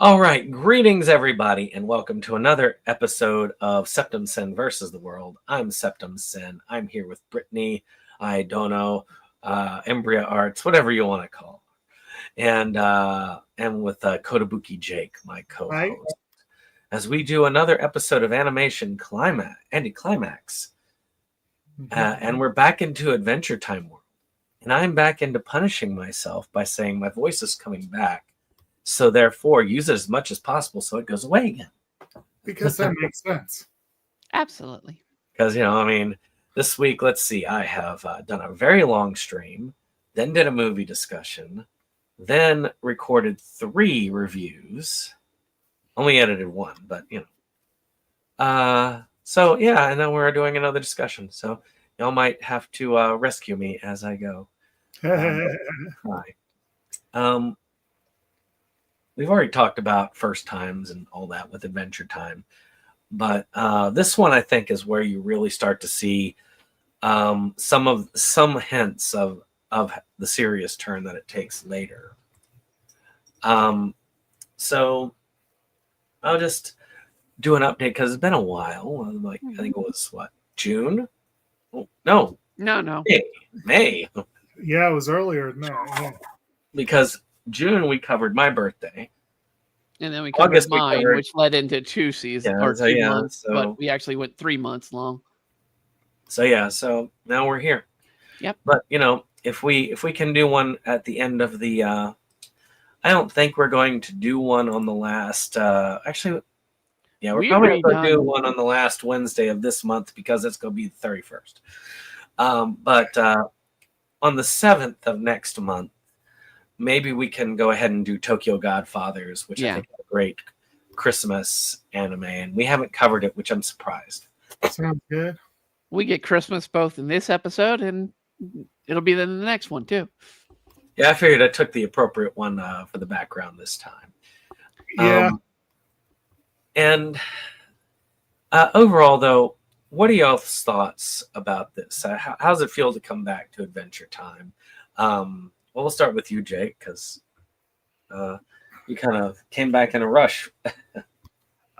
All right, greetings everybody, and welcome to another episode of SeptumSin versus the World. I'm SeptumSin. I'm here with Brittany, I don't know, Embryo Arts, whatever you want to call her. And with Kotobuki Jake, my co-host, Right. as we do another episode of Animation Anticlimax. And we're back into Adventure Time world. And I'm back into punishing myself by saying my voice is coming back. So therefore, use it as much as possible so it goes away again. Because that makes sense. Absolutely. Because, this week, let's see, I have done a very long stream, then did a movie discussion, then recorded 3 reviews. Only edited 1, but, So, yeah, and then we're doing another discussion. So y'all might have to rescue me as I go. We've already talked about first times and all that with Adventure Time. But this one, I think, is where you really start to see some hints of the serious turn that it takes later. So I'll just do an update because it's been a while. I think it was, June? Oh, no. No. May. Yeah, it was earlier than that. Yeah. Because June we covered my birthday. And then we covered mine, which led into 2 seasons or 2 months, but we actually went 3 months long. So now we're here. Yep. But if we can do one at the end of the I don't think we're going to do one on the last we're probably going to do one on the last Wednesday of this month because it's going to be the 31st. But on the 7th of next month, maybe we can go ahead and do Tokyo Godfathers, which I think is a great Christmas anime, and we haven't covered it, which I'm surprised. Sounds good. We get Christmas both in this episode, and it'll be in the next one, too. Yeah, I figured I took the appropriate one for the background this time. Yeah. And overall, though, what are y'all's thoughts about this? How does it feel to come back to Adventure Time? Well, we'll start with you, Jake, because you kind of came back in a rush.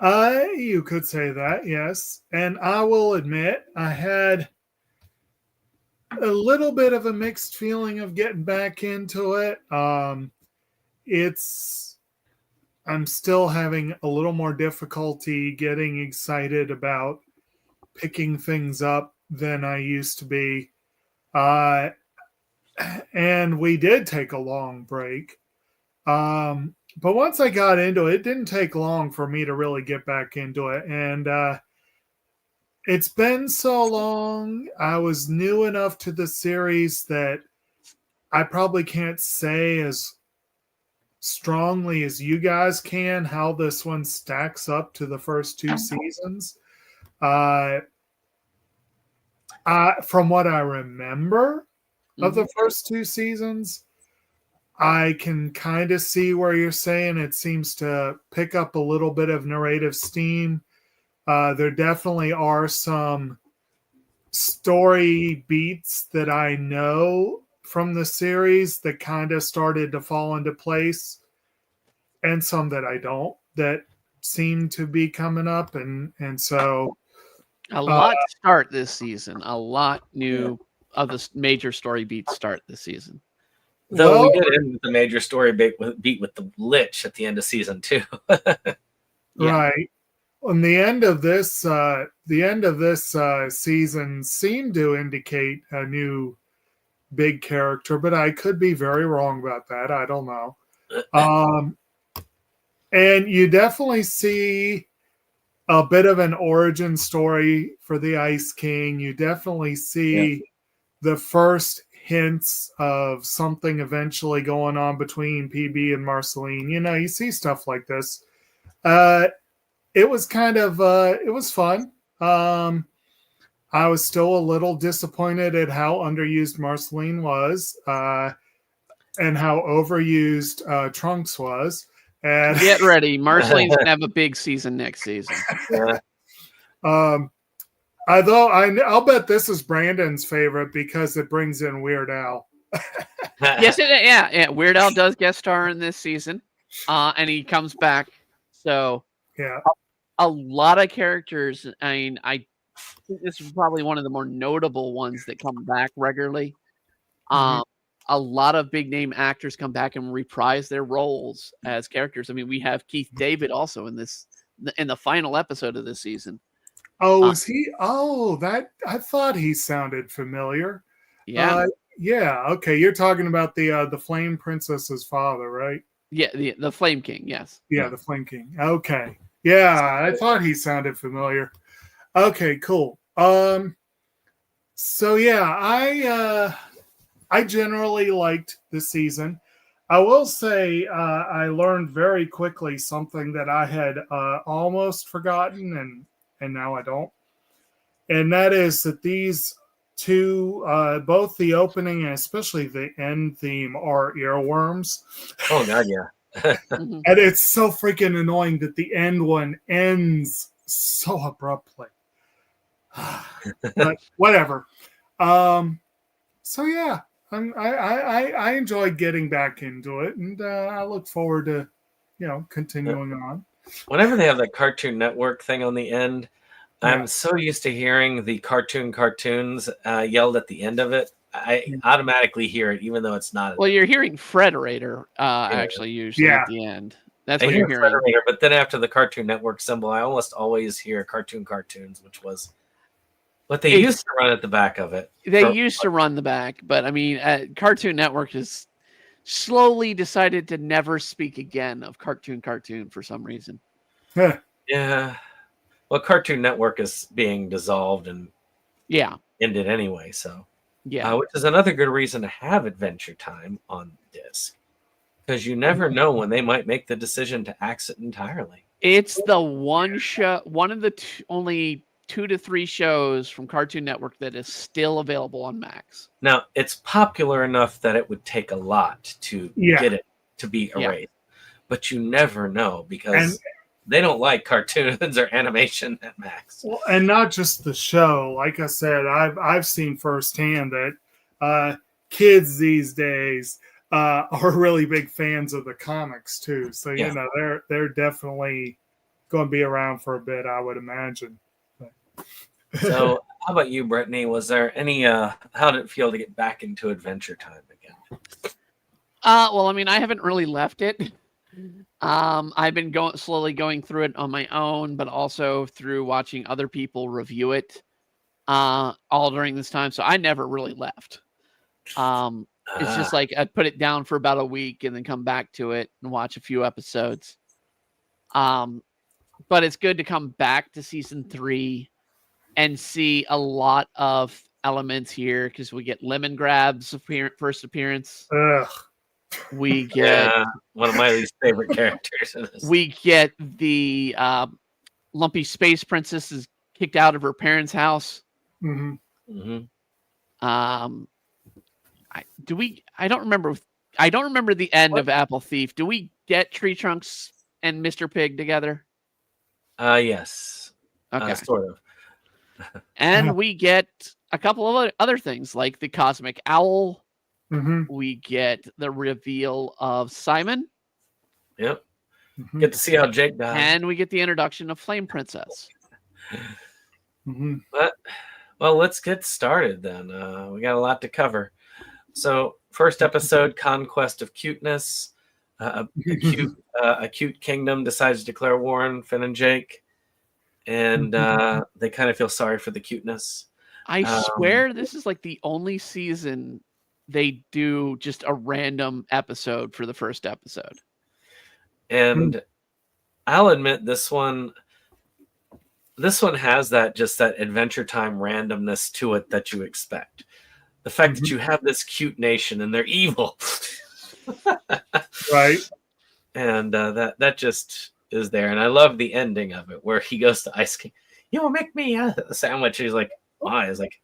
You could say that, yes. And I will admit, I had a little bit of a mixed feeling of getting back into it. I'm still having a little more difficulty getting excited about picking things up than I used to be. And we did take a long break. But once I got into it, it didn't take long for me to really get back into it. And it's been so long. I was new enough to the series that I probably can't say as strongly as you guys can how this one stacks up to the first 2 seasons. From what I remember of the first 2 seasons, I can kind of see where you're saying it seems to pick up a little bit of narrative steam. There definitely are some story beats that I know from the series that kind of started to fall into place, and some that I don't, that seem to be coming up. And so a lot to start this season. A lot new of the major story beats start this season. Though we did end with the major story beat with the Lich at the end of season 2. Right. On the end of this season seemed to indicate a new big character, but I could be very wrong about that. I don't know. And you definitely see a bit of an origin story for the Ice King. You definitely see the first hints of something eventually going on between PB and Marceline. You see stuff like this. It was kind of, it was fun. I was still a little disappointed at how underused Marceline was and how overused Trunks was. And get ready. Marceline's going to have a big season next season. I'll bet this is Brandon's favorite because it brings in Weird Al. Yes, yeah. Weird Al does guest star in this season. and he comes back. So Yeah. a lot of characters. I mean, I think this is probably one of the more notable ones that come back regularly. Mhm. A lot of big name actors come back and reprise their roles as characters. I mean, we have Keith David also in the final episode of this season. Oh, is he? Oh, that I thought he sounded familiar. Yeah. Yeah. Okay, you're talking about the Flame Princess's father, right? Yeah, the Flame King, yes. Yeah, the Flame King. Okay. Yeah, I thought he sounded familiar. Okay, cool. So yeah, I generally liked this season. I will say I learned very quickly something that I had almost forgotten, and now I don't. And that is that these two, both the opening and especially the end theme, are earworms. Oh God, yeah. Mhm. And it's so freaking annoying that the end one ends so abruptly. But whatever. So yeah, I enjoyed getting back into it, and I look forward to continuing on. Whenever they have that Cartoon Network thing on the end, I'm so used to hearing the cartoons yelled at the end of it. I automatically hear it, even though it's not. Well, you're hearing Frederator actually usually at the end. That's what I hear you're hearing. Frederator, but then after the Cartoon Network symbol, I almost always hear cartoons, which was what they used to run at the back of it. They used to run the back, but I mean, Cartoon Network has slowly decided to never speak again of cartoon for some reason. Yeah. Well, Cartoon Network is being dissolved and ended anyway, so which is another good reason to have Adventure Time on disc, because you never know when they might make the decision to axe it entirely. It's the one of the only 2 to 3 shows from Cartoon Network that is still available on Max. Now, it's popular enough that it would take a lot to get it to be erased, but you never know because they don't like cartoons or animation at Max. Well, and not just the show. Like I said, I've seen firsthand that kids these days are really big fans of the comics too. So you know they're definitely going to be around for a bit, I would imagine. So, how about you, Brittany? Was there any? How did it feel to get back into Adventure Time again? Well, I mean, I haven't really left it. I've been slowly going through it on my own, but also through watching other people review it all during this time. So I never really left. It's just like I'd put it down for about a week and then come back to it and watch a few episodes. But it's good to come back to season 3 and see a lot of elements here because we get Lemongrab's first appearance. We get one of my least favorite characters in this. We get the Lumpy Space Princess is kicked out of her parents' house. Mm-hmm. Mm-hmm. I don't remember the end of Apple Thief. Do we get Tree Trunks and Mr. Pig together? Yes. Okay. Sort of. And we get a couple of other things like the Cosmic Owl. Mm-hmm. We get the reveal of Simon. Yep. Mm-hmm. Get to see how Jake died. And we get the introduction of Flame Princess. Mm-hmm. Well, let's get started then. We got a lot to cover. So, first episode, Conquest of Cuteness. A cute kingdom decides to declare war on Finn and Jake. And they kind of feel sorry for the cuteness. I swear this is like the only season they do just a random episode for the first episode. And I'll admit this one has that Adventure Time randomness to it that you expect. The fact that you have this cute nation and they're evil. Right. And that just is there. And I love the ending of it where he goes to Ice King. You will make me a sandwich. He's like, why? It's like,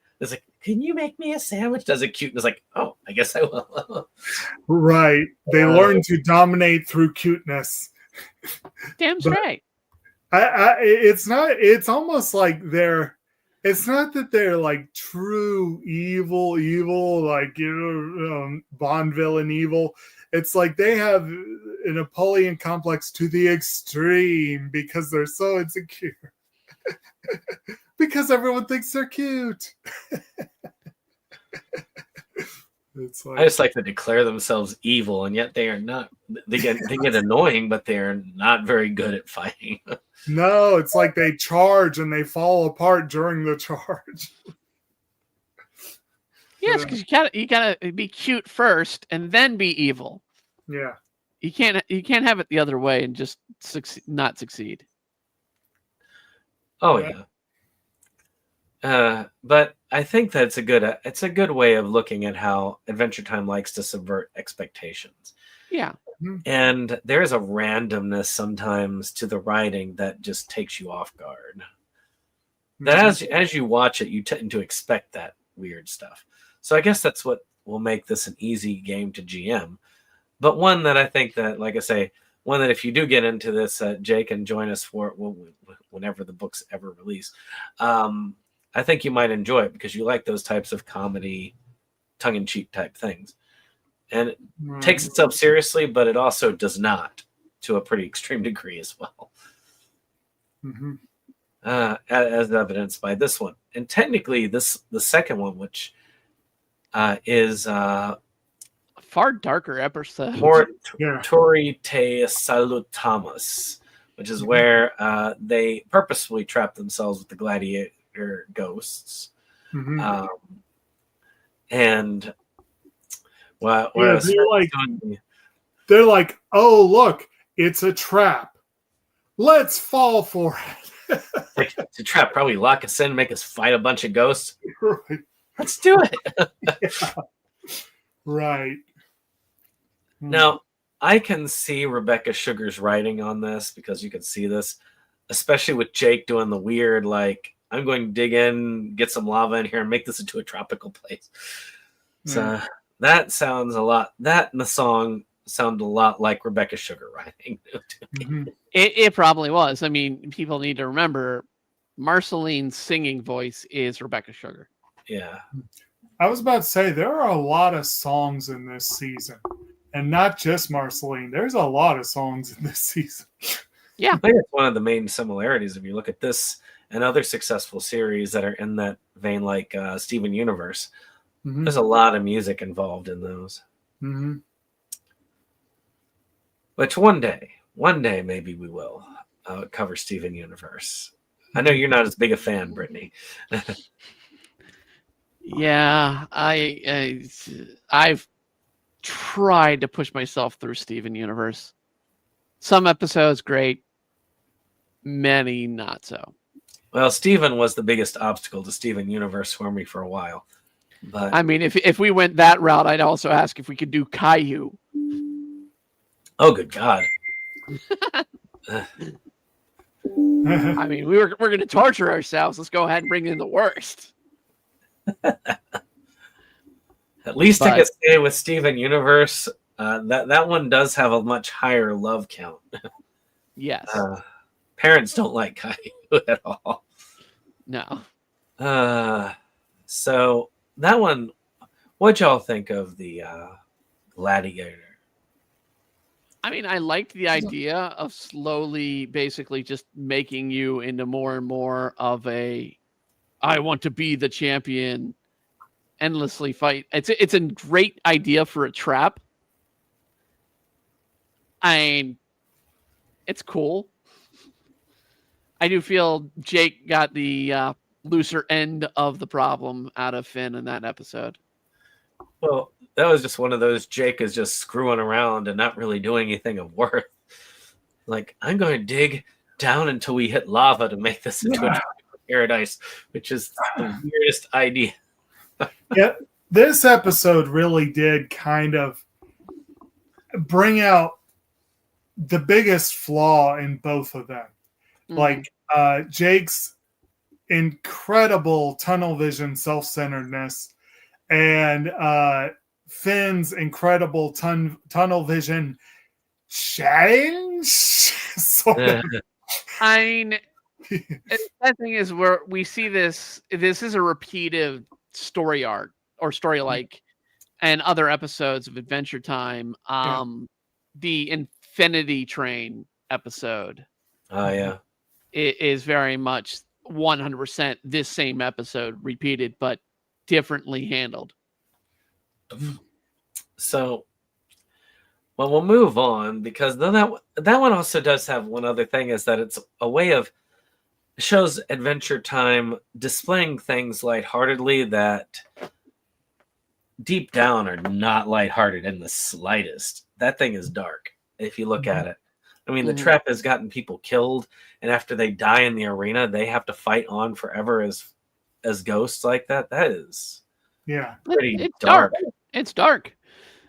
can you make me a sandwich? Does it cute? And it's like, oh, I guess I will. Right. They learn to dominate through cuteness. Damn straight. It's almost like it's not that they're like true evil, like, Bond villain evil. It's like they have a Napoleon complex to the extreme because they're so insecure. Because everyone thinks they're cute. It's like, I just like to declare themselves evil, and yet they are not. They get annoying, but they are not very good at fighting. no, it's like they charge and they fall apart during the charge. Yes, because you gotta be cute first and then be evil. Yeah. You can't have it the other way and just not succeed. Oh yeah. But I think that it's a good way of looking at how Adventure Time likes to subvert expectations. Yeah. And there's a randomness sometimes to the writing that just takes you off guard. That as you watch it, you tend to expect that weird stuff. So I guess that's what will make this an easy game to GM. But one that I think that, like I say, one that if you do get into this, Jake, and join us for whenever the books ever release, I think you might enjoy it because you like those types of comedy, tongue-in-cheek type things. And it takes itself seriously, but it also does not to a pretty extreme degree as well. As evidenced by this one. And technically, the second one, which is far darker episode. More Tori Te Salutamus, which is where they purposefully trap themselves with the gladiator ghosts. And well, they're like, oh, look, it's a trap. Let's fall for it. To trap, probably lock us in, make us fight a bunch of ghosts. Right. Let's do it. Yeah. Right. Now, I can see Rebecca Sugar's writing on this because you can see this, especially with Jake doing the weird, like, I'm going to dig in, get some lava in here, and make this into a tropical place. So that sounds a lot, that and the song sound a lot like Rebecca Sugar writing. It probably was. I mean, people need to remember Marceline's singing voice is Rebecca Sugar. Yeah. I was about to say, there are a lot of songs in this season. And not just Marceline. There's a lot of songs in this season. Yeah. I think it's one of the main similarities if you look at this and other successful series that are in that vein, like Steven Universe. There's a lot of music involved in those. Which one day maybe we will cover Steven Universe. I know you're not as big a fan, Brittany. Yeah, I've tried to push myself through Steven Universe. Some episodes great, many not so. Well, Steven was the biggest obstacle to Steven Universe for me for a while. But I mean, if we went that route, I'd also ask if we could do Caillou. Oh, good God. I mean, we're going to torture ourselves. Let's go ahead and bring in the worst. At least I can say with Steven Universe, that one does have a much higher love count. Yes. Parents don't like Caillou at all. No. So that one, what'd y'all think of the Gladiator? I mean, I liked the idea of slowly basically just making you into more and more of a I want to be the champion, endlessly fight. It's a great idea for a trap. I mean, it's cool. I do feel Jake got the looser end of the problem out of Finn in that episode. Well, that was just one of those Jake is just screwing around and not really doing anything of worth. Like, I'm going to dig down until we hit lava to make this into a paradise, which is the weirdest idea. Yeah, this episode really did kind of bring out the biggest flaw in both of them. Like Jake's incredible tunnel vision self-centeredness and Finn's incredible tunnel vision challenge. I mean, that thing is where we see this is a repeated story arc or story like and other episodes of Adventure Time. The Infinity Train episode. Oh yeah. It is very much 100% this same episode repeated, but differently handled. So, well, we'll move on because that one also does have one other thing, is that it's a way of shows Adventure Time displaying things lightheartedly that deep down are not lighthearted in the slightest. That thing is dark if you look at it. I mean, the trap has gotten people killed, and after they die in the arena, they have to fight on forever as ghosts like that. That is pretty it's dark. It's dark.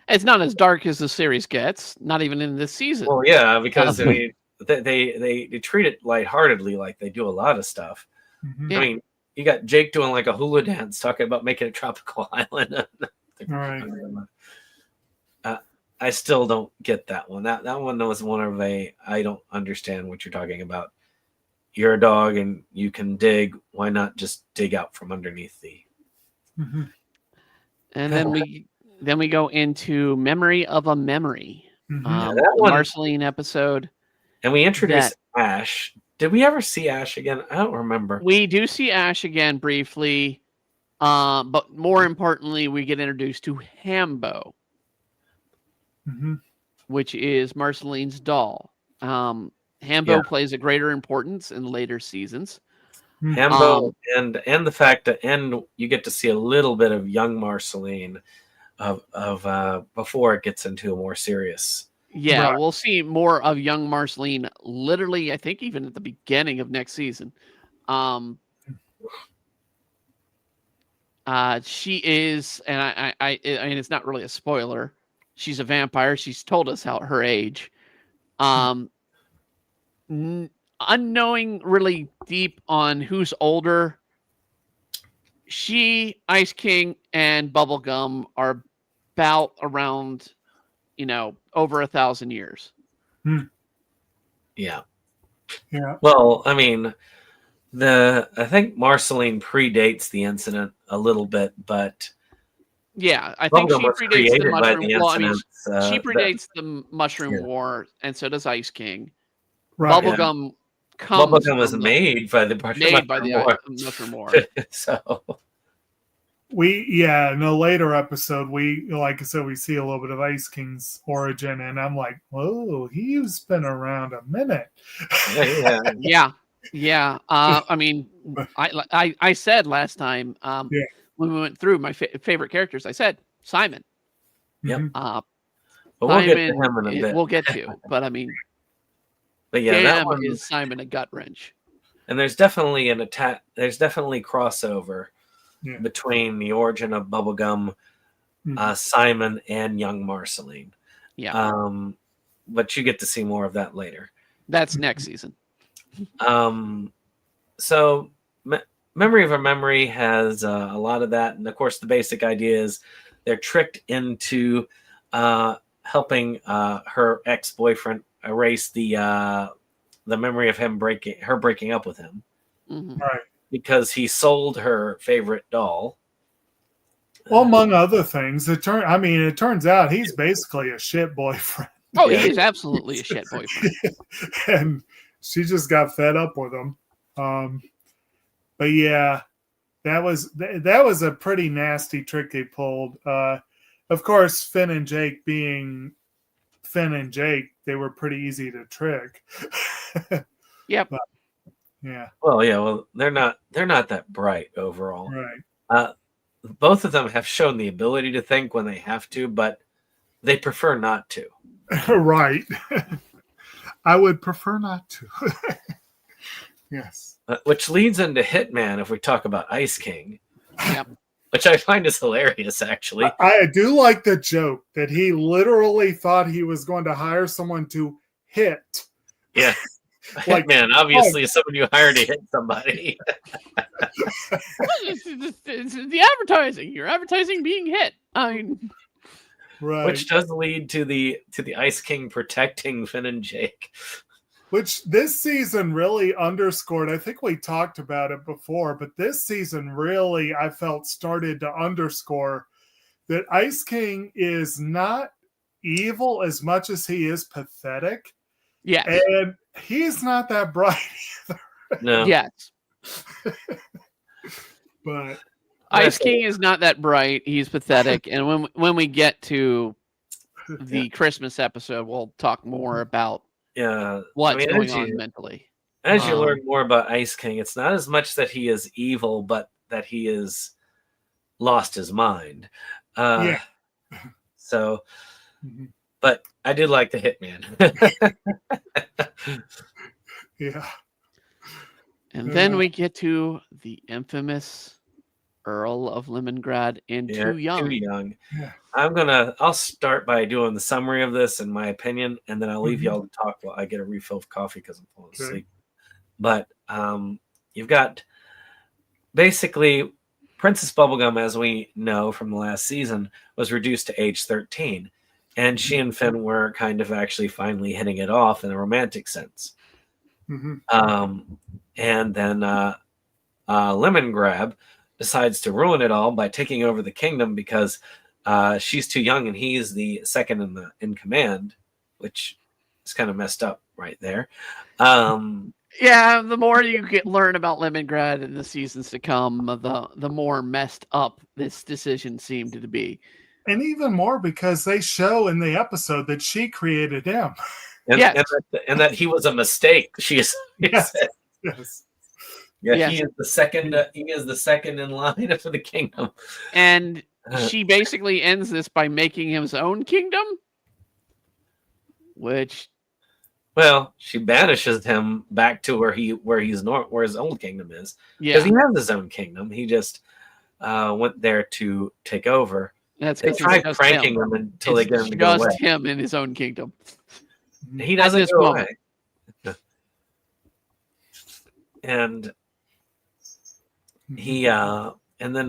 It's not as dark as the series gets, not even in this season. Well, yeah, because I mean, they treat it lightheartedly like they do a lot of stuff. I mean, you got Jake doing like a hula dance talking about making a tropical island. Right. I still don't get that one. That one was one of I don't understand what you're talking about. You're a dog and you can dig. Why not just dig out from underneath the? And then we go into Memory of a Memory, that one, Marceline episode. And we introduced Ash. Did we ever see Ash again? I don't remember. We do see Ash again briefly, but more importantly, we get introduced to Hambo, which is Marceline's doll. Hambo plays a greater importance in later seasons. Hambo and the fact that you get to see a little bit of young Marceline of before it gets into a more serious. Yeah, we'll see more of young Marceline literally, I think, even at the beginning of next season. She is, and I mean, it's not really a spoiler. She's a vampire. She's told us her age. Unknowing really deep on who's older, she, Ice King, and Bubblegum are about around, over 1,000 years. Yeah. Well, I mean, I think Marceline predates the incident a little bit, but yeah, I think she predates the mushroom. Well, I mean, she predates the mushroom war, and so does Ice King. Right. Bubblegum was made by the mushroom war. So in a later episode, like I said, we see a little bit of Ice King's origin, and I'm like, whoa, he's been around a minute. Yeah. I mean, I said last time when we went through my favorite characters, I said Simon. Yep. But we'll get to him in a bit. We'll get to, but I mean, but yeah, that one is Simon a gut wrench. And there's definitely there's definitely crossover between the origin of Bubblegum, Simon, and young Marceline. Yeah. But you get to see more of that later. That's next season. So Memory of a Memory has a lot of that, and of course the basic idea is they're tricked into helping her ex-boyfriend erase the memory of her breaking up with him, right? Because he sold her favorite doll. Well, among other things, it turns out he's basically a shit boyfriend. Oh, he is absolutely a shit boyfriend. And she just got fed up with him. But yeah, that was a pretty nasty trick they pulled. Of course, Finn and Jake being Finn and Jake, they were pretty easy to trick. Yep. But, yeah. Well, they're not that bright overall. Right. Both of them have shown the ability to think when they have to, but they prefer not to. Right. I would prefer not to. Yes. Which leads into Hitman if we talk about Ice King. Yep. Which I find is hilarious, actually. I do like the joke that he literally thought he was going to hire someone to hit. Yeah. Like, Hitman, obviously, is someone you hire to hit somebody. It's the advertising. You're advertising being hit. I mean, right. Which does lead to the Ice King protecting Finn and Jake. Which this season really underscored. I think we talked about it before, but this season really, I felt, started to underscore that Ice King is not evil as much as he is pathetic. Yes. And he's not that bright either. No. Yes. But Ice King is not that bright. He's pathetic. And when we get to the Christmas episode, we'll talk more about what's going on mentally. As you learn more about Ice King, it's not as much that he is evil, but that he has lost his mind. So, but I did like the Hitman. Yeah. And then we get to the infamous Earl of Lemongrad and Too Young. Too Young. Yeah. I'll start by doing the summary of this in my opinion, and then I'll leave y'all to talk while I get a refill of coffee because I'm falling asleep. But you've got basically Princess Bubblegum, as we know from the last season, was reduced to age 13. And she and Finn were kind of actually finally hitting it off in a romantic sense. And then Lemongrab decides to ruin it all by taking over the kingdom because she's too young and he's the second in command, which is kind of messed up right there. Yeah, the more you learn about Lemongrad in the seasons to come, the more messed up this decision seemed to be. And even more because they show in the episode that she created him. And, and that he was a mistake. Yes. Yeah, he is the second. He is the second in line for the kingdom. And she basically ends this by making him his own kingdom, which, well, she banishes him back to where his old kingdom is. Because he has his own kingdom. He just went there to take over. That's they tried pranking him until they get him to go away. Just him in his own kingdom. He doesn't go away. And he and then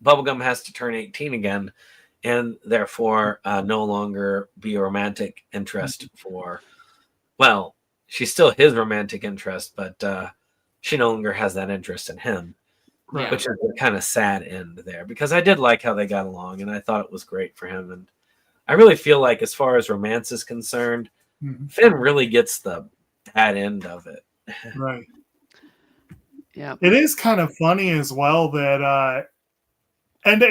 Bubblegum has to turn 18 again, and therefore no longer be a romantic interest for. Well, she's still his romantic interest, but she no longer has that interest in him. Yeah. Which is a kind of sad end there, because I did like how they got along, and I thought it was great for him. And I really feel like, as far as romance is concerned, Finn really gets the bad end of it. Right. Yeah. It is kind of funny as well that, and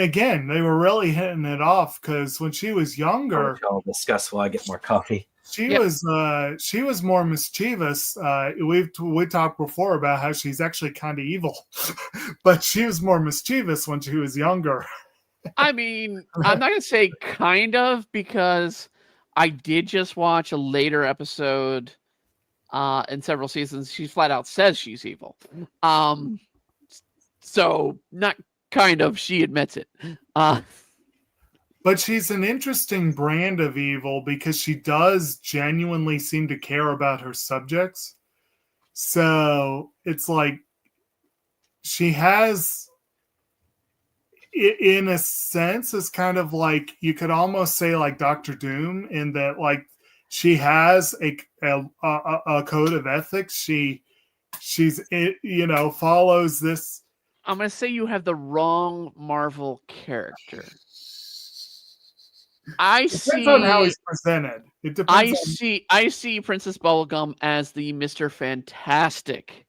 again, they were really hitting it off because when she was younger, I'll discuss while I get more coffee. She was more mischievous. We talked before about how she's actually kind of evil, but she was more mischievous when she was younger. I mean, I'm not gonna say kind of, because I did just watch a later episode in several seasons. She flat out says she's evil. So not kind of. She admits it. But she's an interesting brand of evil because she does genuinely seem to care about her subjects. So it's like she has, in a sense, it's kind of like, you could almost say like Dr. Doom, in that like she has a code of ethics. She's follows this. I'm going to say you have the wrong Marvel character. Depends on how he's presented. It depends. I see Princess Bubblegum as the Mr. Fantastic.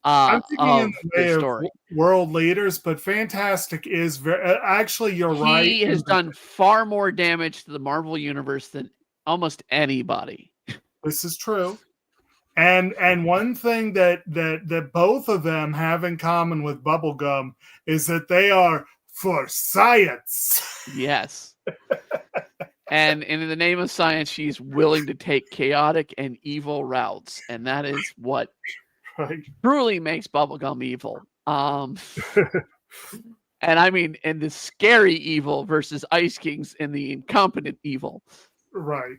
I'm thinking in the way story. Of world leaders, but Fantastic is very. Actually, you're right. He has done far more damage to the Marvel universe than almost anybody. This is true. And one thing that both of them have in common with Bubblegum is that they are for science. Yes. And in the name of science, she's willing to take chaotic and evil routes. And that is what truly makes Bubblegum evil. And I mean, and the scary evil versus Ice King's and the incompetent evil. Right.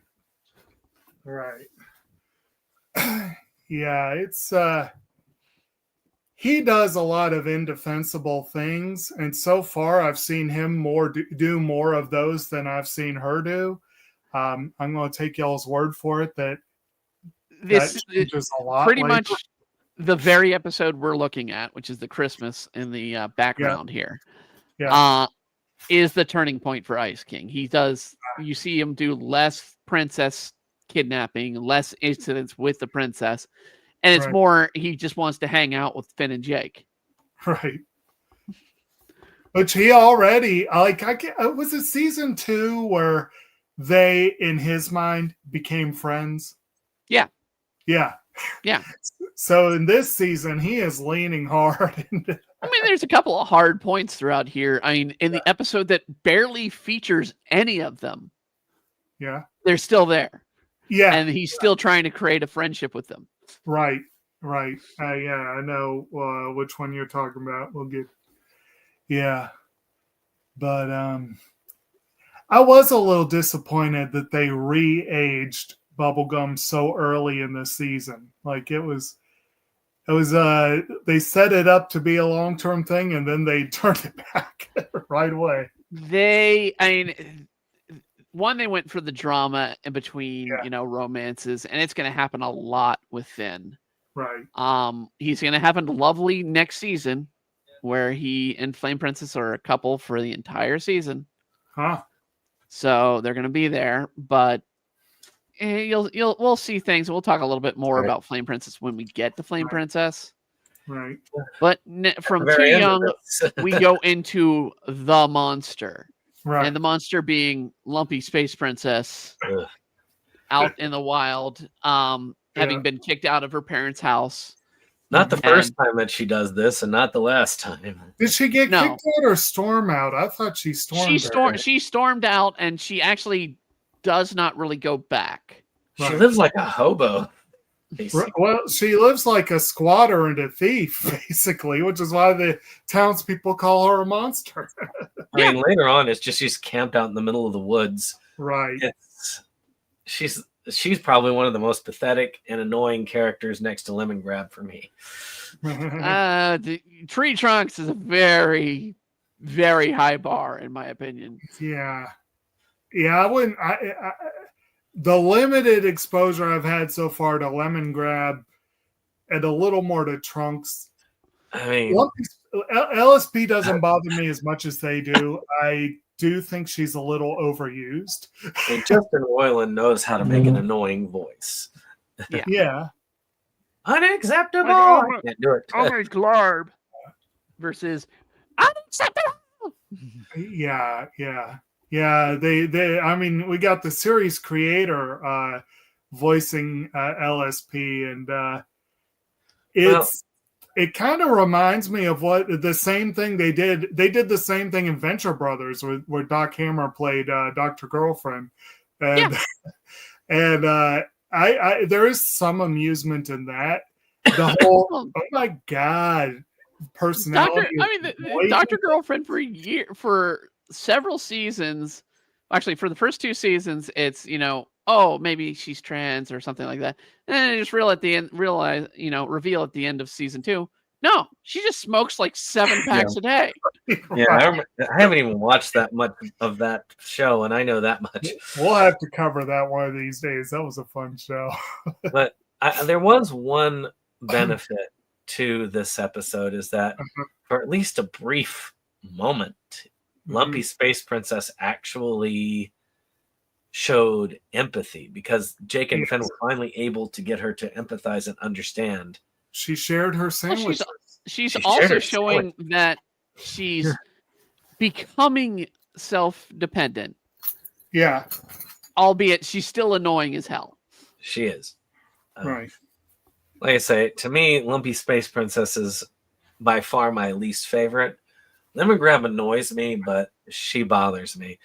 Yeah, it's he does a lot of indefensible things, and so far I've seen him do more of those than I've seen her do. I'm going to take y'all's word for it that this changes a lot. Pretty much the very episode we're looking at, which is the Christmas in the background here. Yeah. is the turning point for Ice King. You see him do less princess kidnapping, less incidents with the princess, and it's more he just wants to hang out with Finn and Jake. Right. Which he already was it season 2 where they, in his mind, became friends? Yeah. Yeah. Yeah. So in this season, he is leaning hard into. I mean, there's a couple of hard points throughout here. I mean, in the episode that barely features any of them, they're still there. Yeah. And he's still trying to create a friendship with them. Right. Right. Yeah, I know which one you're talking about. We'll get. Yeah. But I was a little disappointed that they re-aged Bubblegum so early in the season. Like it was they set it up to be a long-term thing and then they turned it back right away. They went for the drama in between, romances, and it's going to happen a lot with Finn. Right. He's going to have a lovely next season where he and Flame Princess are a couple for the entire season. Huh. So they're going to be there, but we'll see things. We'll talk a little bit more about Flame Princess when we get to Flame Princess. Right. But from Too Young, we go into the monster. Right. And the monster being Lumpy Space Princess out in the wild, having been kicked out of her parents' house. Not the first time that she does this, and not the last time. Did she get kicked out or storm out? I thought she stormed. She stormed out, and she actually does not really go back. She lives like a hobo. Basically. Well, she lives like a squatter and a thief, basically, which is why the townspeople call her a monster. I mean, later on, it's just she's camped out in the middle of the woods. Right. She's probably one of the most pathetic and annoying characters next to Lemon Grab for me. The Tree Trunks is a very, very high bar, in my opinion. Yeah. Yeah, I wouldn't. The limited exposure I've had so far to Lemon Grab and a little more to Trunks. I mean, LSP doesn't bother me as much as they do. I do think she's a little overused. And Justin Roiland knows how to make an annoying voice. Yeah. Unacceptable. I can't do it. Oh my Glarb versus unacceptable. Yeah. They. I mean, we got the series creator voicing LSP, and it kind of reminds me of what the same thing they did. They did the same thing in Venture Brothers, where Doc Hammer played Dr. Girlfriend, and I there is some amusement in that. The whole oh my god personality. Dr. Girlfriend for several seasons, actually for the first 2 seasons, it's maybe she's trans or something like that, and then just reveal at the end of season 2, no, she just smokes like 7 packs a day. Yeah, I haven't even watched that much of that show, and I know that much. We'll have to cover that one of these days. That was a fun show. But there was one benefit to this episode, is that for at least a brief moment, Lumpy Space Princess actually showed empathy, because Jake and Finn were finally able to get her to empathize and understand. She shared her sandwich. She's also showing that she's becoming self-dependent. Yeah. Albeit she's still annoying as hell. She is. Right. Like I say, to me, Lumpy Space Princess is by far my least favorite. Lemon Grab annoys me, but she bothers me.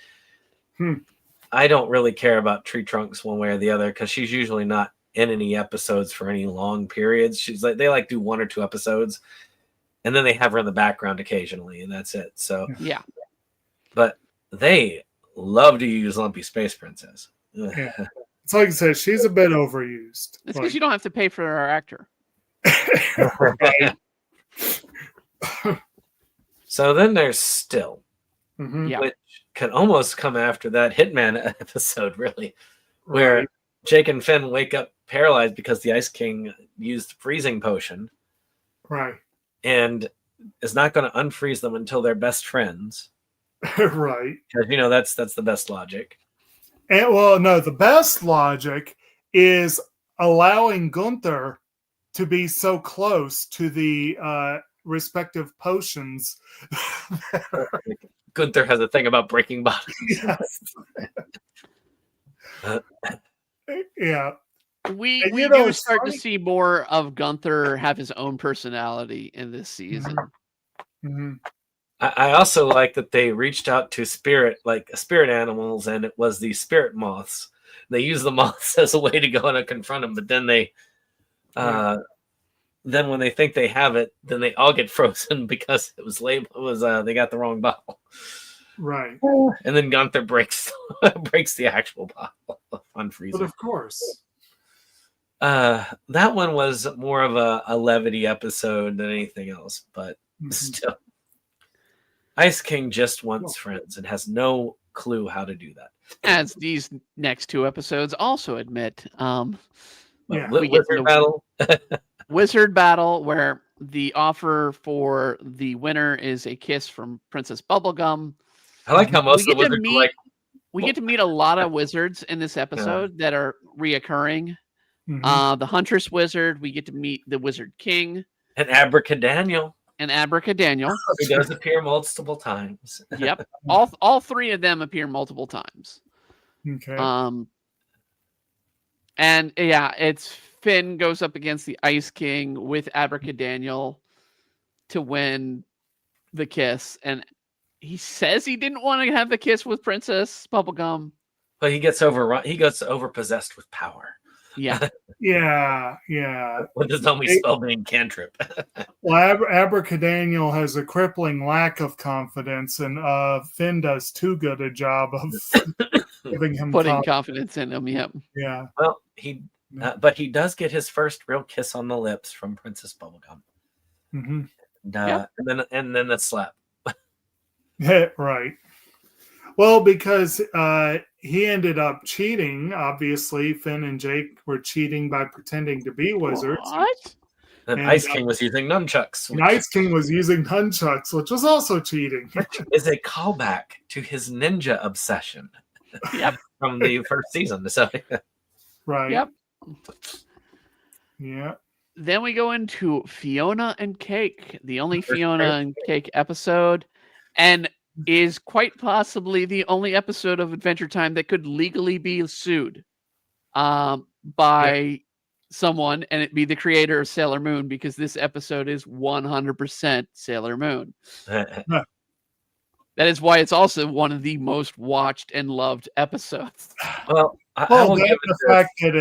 I don't really care about Tree Trunks one way or the other, because she's usually not in any episodes for any long periods. They do 1 or 2 episodes, and then they have her in the background occasionally, and that's it. So yeah. But they love to use Lumpy Space Princess. Yeah. It's like I said, she's a bit overused. It's because you don't have to pay for our actor. So then there's Still, which could almost come after that Hitman episode, really, where Jake and Finn wake up paralyzed because the Ice King used freezing potion. Right. And is not going to unfreeze them until they're best friends. Right. Because that's the best logic. And well, no, the best logic is allowing Gunther to be so close to the respective potions. Gunther has a thing about breaking bottles. Yes. Yeah. We do start to see more of Gunther have his own personality in this season. Mm-hmm. I also like that they reached out to spirit animals, and it was the spirit moths. They use the moths as a way to go and confront them, but then then when they think they have it, then they all get frozen because it was labeled. They got the wrong bottle. Right. And then Gunther breaks the actual bottle on freezing. But of course. That one was more of a levity episode than anything else, but still. Ice King just wants friends and has no clue how to do that. As these next two episodes also admit. Wizard battle. Wizard battle, where the offer for the winner is a kiss from Princess Bubblegum. I like how most of the wizards are like... We get to meet a lot of wizards in this episode that are reoccurring. Mm-hmm. The Huntress Wizard, we get to meet the Wizard King. And Abracadaniel. Who does appear multiple times. Yep. All three of them appear multiple times. Okay. And yeah, it's Finn goes up against the Ice King with Abracadaniel to win the kiss. And he says he didn't want to have the kiss with Princess Bubblegum. But he gets overpossessed with power. Yeah. Yeah. What does only spell being cantrip? Well, Abracadaniel has a crippling lack of confidence, and Finn does too good a job of giving him putting confidence in him. Yep. Yeah. Well, but he does get his first real kiss on the lips from Princess Bubblegum. Mm-hmm. And then the slap. Right. Well, because he ended up cheating. Obviously, Finn and Jake were cheating by pretending to be wizards. What? And Ice King was using nunchucks. Ice King was using nunchucks, which was also cheating. Which is a callback to his ninja obsession. Yep. From the first season. So. Right. Yep. Yeah. Then we go into Fiona and Cake, the only Fiona and Cake episode, and is quite possibly the only episode of Adventure Time that could legally be sued by someone, and it be the creator of Sailor Moon, because this episode is 100% Sailor Moon. That is why it's also one of the most watched and loved episodes. Well, the fact that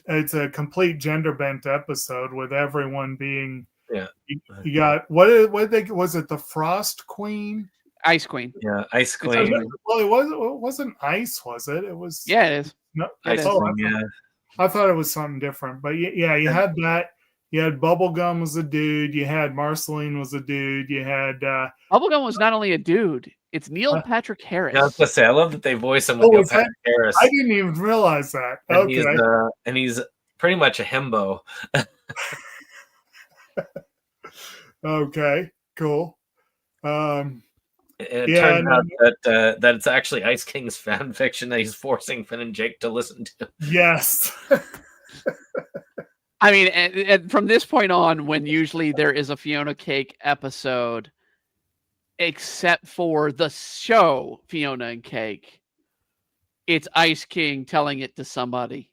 it's a complete gender bent episode with everyone being you got was it the Frost Queen? Ice Queen. Yeah, Ice Queen. Well, it wasn't ice, was it? It was. Yeah, it is. No, Ice Queen, yeah. I thought it was something different, but yeah, you had that. You had Bubblegum was a dude. You had Marceline was a dude. You had Bubblegum was not only a dude. It's Neil Patrick Harris. Yeah, I was gonna say, I love that they voice him with Neil Patrick Harris. I didn't even realize that. And he's pretty much a himbo. Okay, cool. It turns out that it's actually Ice King's fan fiction that he's forcing Finn and Jake to listen to. Yes. I mean, and from this point on, when usually there is a Fiona Cake episode, except for the show Fiona and Cake, it's Ice King telling it to somebody.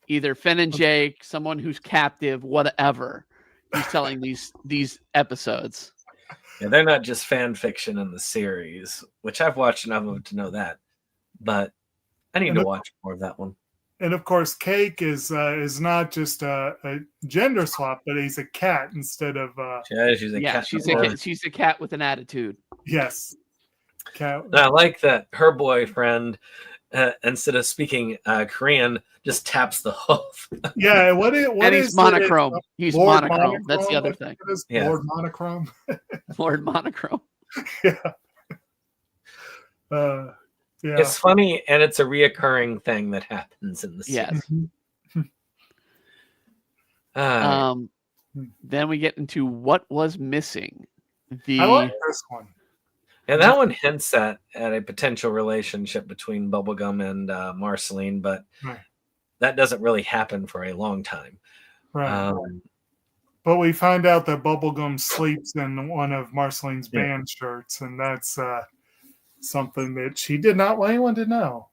Either Finn and Jake, someone who's captive, whatever. He's telling these episodes. Yeah, they're not just fan fiction in the series, which I've watched enough of to know that. But I need to watch more of that one. And of course, Cake is not just a gender swap, but he's a cat instead of. She's a cat. She's a cat with an attitude. Yes. Cat. And I like that her boyfriend, instead of speaking Korean, just taps the hoof. Yeah, and he's monochrome. He's monochrome. That's the other thing. Yeah. Lord Monochrome. Lord Monochrome. Yeah. Yeah. It's funny, and it's a reoccurring thing that happens in the series. Yes. Then we get into what was missing. I like this one. And that one hints at a potential relationship between Bubblegum and Marceline, but that doesn't really happen for a long time. Right. But we find out that Bubblegum sleeps in one of Marceline's band shirts, and that's something that she did not want anyone to know.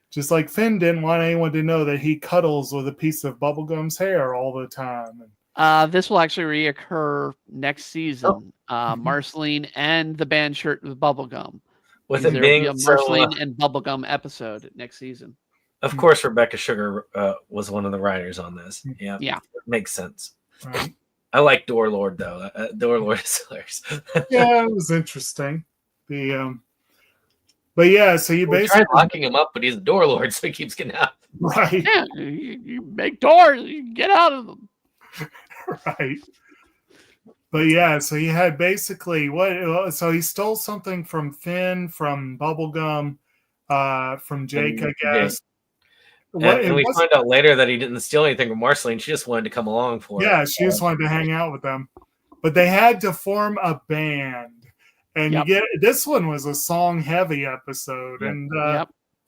Just like Finn didn't want anyone to know that he cuddles with a piece of Bubblegum's hair all the time. This will actually reoccur next season. Marceline and the band shirt with Bubblegum. With it being a Marceline and Bubblegum episode next season. Of course, Rebecca Sugar was one of the writers on this. Yeah. It makes sense. Right. I like Door Lord, though. Door Lord is hilarious. Yeah, it was interesting. But yeah, so you basically tried locking him up, but he's a Door Lord, so he keeps getting out. Right. Yeah, you make doors, you get out of them. Right. But yeah, so he had basically so he stole something from Finn, from Bubblegum, from Jake, I guess. And we find out later that he didn't steal anything from Marceline. She just wanted to come along for it. Yeah, she just wanted to hang out with them. But they had to form a band. And you get this one was a song heavy episode and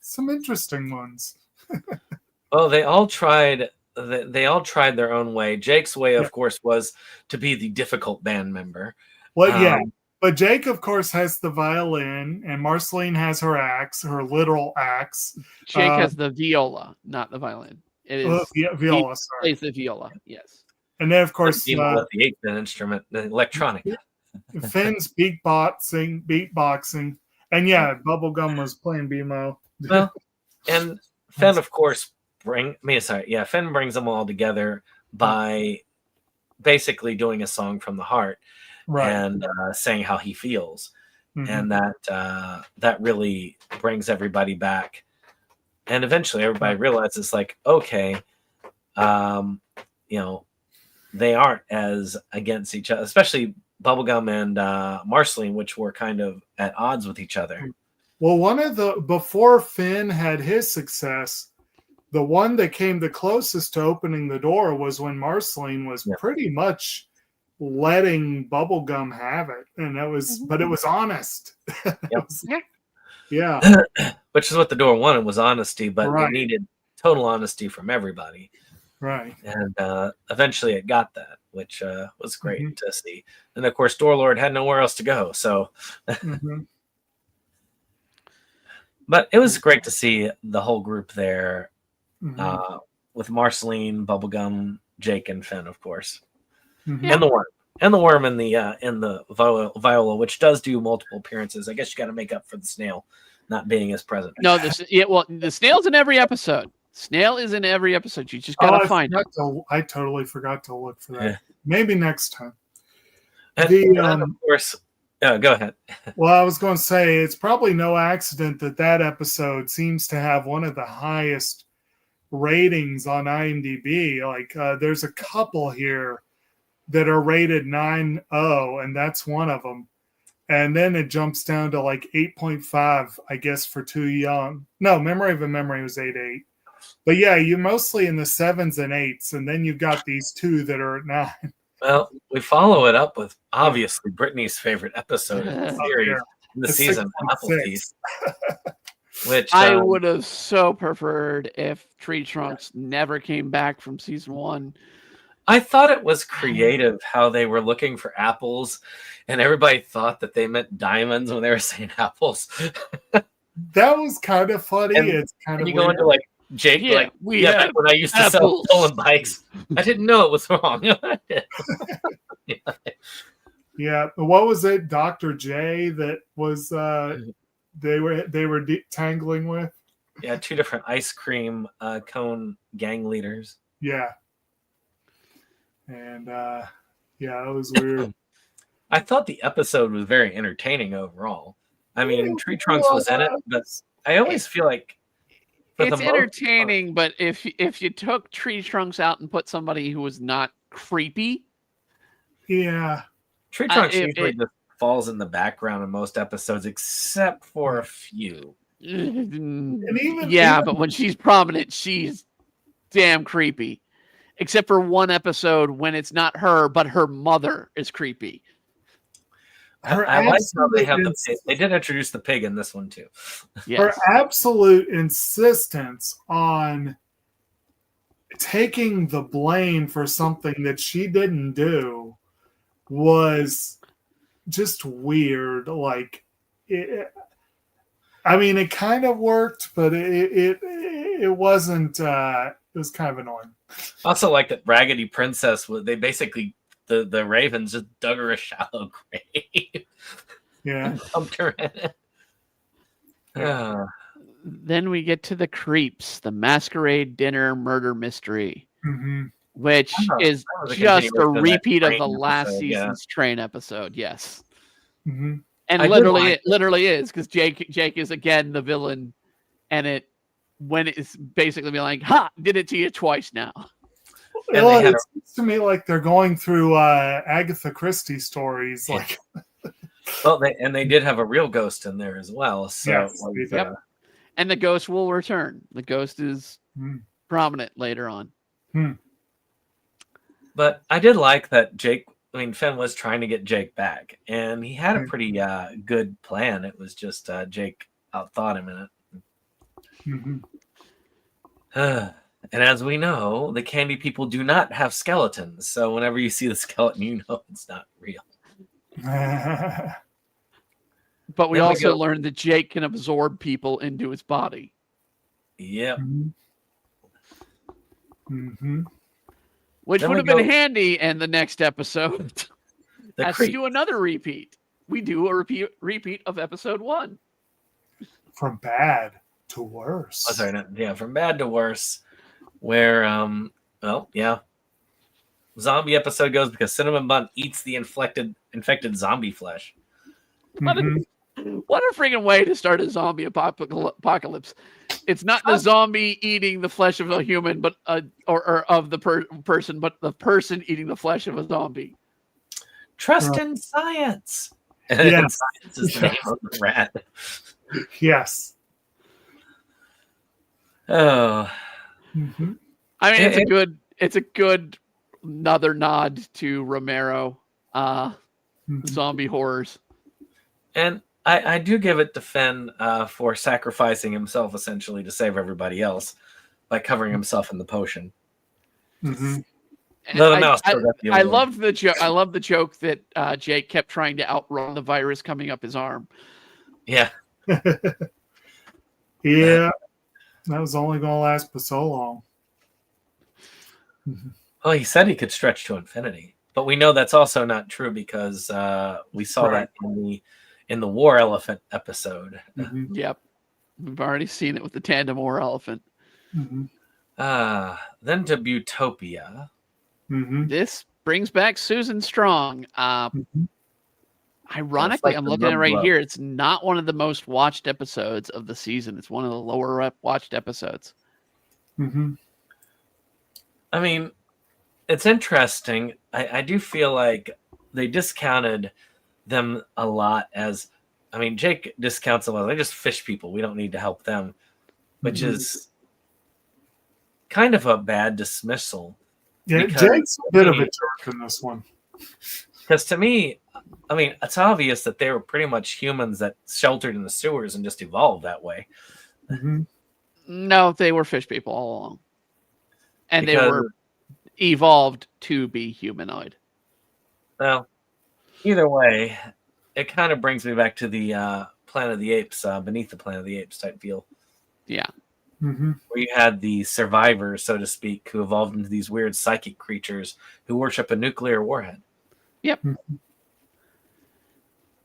some interesting ones. Well, they all tried their own way. Jake's way, of course, was to be the difficult band member. Well, but Jake, of course, has the violin, and Marceline has her axe, her literal axe. Jake has the viola, not the violin. It is viola. He plays the viola. Yes. And then, of course, the 8th instrument, the electronic. Finn's beatboxing, and Bubblegum was playing BMO. Well, and Finn, of course, Finn brings them all together by basically doing a song from the heart, and saying how he feels, and that really brings everybody back, and eventually everybody realizes, like, okay, they aren't as against each other, especially Bubblegum and Marceline, which were kind of at odds with each other. Well, before Finn had his success, the one that came the closest to opening the door was when Marceline was pretty much letting Bubblegum have it, and but it was honest. Which is what the door wanted, was honesty, but they needed total honesty from everybody. Right. And eventually it got that, which was great to see. And of course, Door Lord had nowhere else to go. So, but it was great to see the whole group there, with Marceline, Bubblegum, Jake, and Finn, of course, and the worm, in the viola, which does do multiple appearances. I guess you got to make up for the snail not being as present. No, the snail's in every episode. Snail is in every episode. You just gotta find it. I totally forgot to look for that. Yeah. Maybe next time. And of course, go ahead. Well, I was going to say, it's probably no accident that episode seems to have one of the highest ratings on IMDb. Like, there's a couple here that are rated 9.0, and that's one of them. And then it jumps down to like 8.5, I guess, for Too Young. No, Memory of a Memory was 8.8. But yeah, you're mostly in the 7s and 8s, and then you've got these two that are at 9. Well, we follow it up with obviously Brittany's favorite episode of the series, in the season, Applebee's. Which I would have so preferred if Tree Trunks never came back from season 1. I thought it was creative how they were looking for apples, and everybody thought that they meant diamonds when they were saying apples. That was kind of funny. It's kind of you go into like Jake, back when I used to sell stolen bikes, I didn't know it was wrong. Yeah, what was it, Dr. J, that was they were tangling with? Yeah, 2 different ice cream cone gang leaders. Yeah, and it was weird. I thought the episode was very entertaining overall. I mean, Tree Trunks was in it, but I always feel like it's entertaining. But if you took Tree Trunks out and put somebody who was not creepy, Tree Trunks usually just falls in the background in most episodes, except for a few. But when she's prominent, she's damn creepy. Except for one episode when it's not her, but her mother is creepy. I like how they have the pig. They did introduce the pig in this one too. Yes. Her absolute insistence on taking the blame for something that she didn't do was just weird. Like, it kind of worked, but it wasn't. It was kind of annoying. Also, like that Raggedy Princess, they basically the Ravens just dug her a shallow grave. Yeah, dumped her in it. Yeah. Then we get to the Creeps, the Masquerade Dinner Murder Mystery, which is just a repeat of the last season's train episode. Yes, and it literally is, because Jake is again the villain, and when it's basically be like, "Ha! Did it to you twice now." Well, it seems to me like they're going through Agatha Christie stories, like. Well, they did have a real ghost in there as well. So, yes, and the ghost will return. The ghost is prominent later on. But I did like that Finn was trying to get Jake back, and he had a pretty good plan. It was just Jake outthought him in it. And as we know, the candy people do not have skeletons. So whenever you see the skeleton, you know it's not real. But we also learned that Jake can absorb people into his body. Yep. Which would have been handy in the next episode. Let's do another repeat. We do a repeat of episode 1. From bad to worse. Oh, sorry, from bad to worse. Where, zombie episode goes because Cinnamon Bun eats the infected zombie flesh. What a freaking way to start a zombie apocalypse! It's not the zombie eating the flesh of a human, but or of the person, but the person eating the flesh of a zombie. Trust in science. Yes. Science is the name of the rat. Yes. Oh. I mean, it's a good another nod to Romero, zombie horrors. And I do give it to Finn for sacrificing himself essentially to save everybody else by covering himself in the potion. I loved the joke. I love the joke that Jake kept trying to outrun the virus coming up his arm. Yeah. Yeah. That was only going to last for so long. Well, he said he could stretch to infinity, but we know that's also not true because we saw that in the War Elephant episode. Yep, we've already seen it with the tandem War Elephant. Then to Butopia. This brings back Susan Strong. Ironically, I'm looking at it right here. It's not one of the most watched episodes of the season. It's one of the lower watched episodes. I mean, it's interesting. I do feel like they discounted them a lot as, Jake discounts them as they're just fish people. We don't need to help them, which is kind of a bad dismissal. Yeah, Jake's a bit of a jerk in this one. Because to me, it's obvious that they were pretty much humans that sheltered in the sewers and just evolved that way. No, they were fish people all along. And they were evolved to be humanoid. Well, either way, it kind of brings me back to the Planet of the Apes, Beneath the Planet of the Apes type feel. Yeah. Where you had the survivors, so to speak, who evolved into these weird psychic creatures who worship a nuclear warhead. Yep.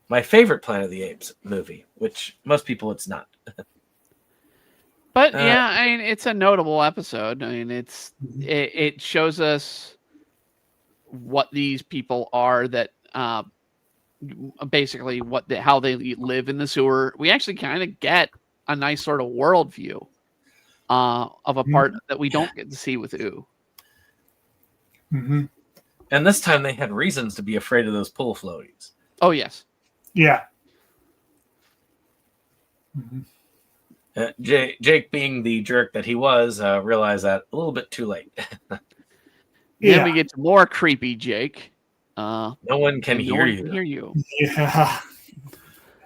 My favorite Planet of the Apes movie, which most people it's not. But it's a notable episode. It shows us what these people are, that basically how they live in the sewer. We actually kind of get a nice sort of worldview of a part that we don't get to see with Ooh. And this time they had reasons to be afraid of those pool floaties. Oh, yes. Yeah. Jake, being the jerk that he was, realized that a little bit too late. Then we get to more creepy Jake. No one can hear you. Yeah.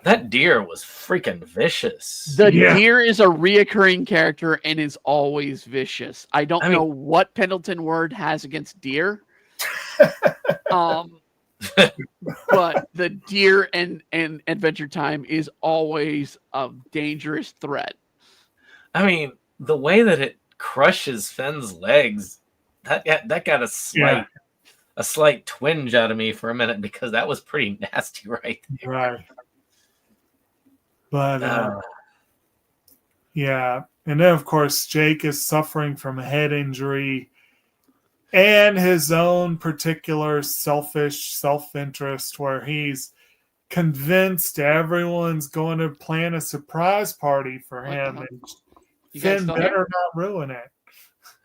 That deer was freaking vicious. The deer is a reoccurring character and is always vicious. I don't know what Pendleton Ward has against deer. But the deer and Adventure Time is always a dangerous threat. I mean, the way that it crushes Finn's legs, that got a slight twinge out of me for a minute, because that was pretty nasty right there. Right. But yeah, and then of course Jake is suffering from a head injury and his own particular selfish self-interest, where he's convinced everyone's going to plan a surprise party for him, and Finn better not ruin it.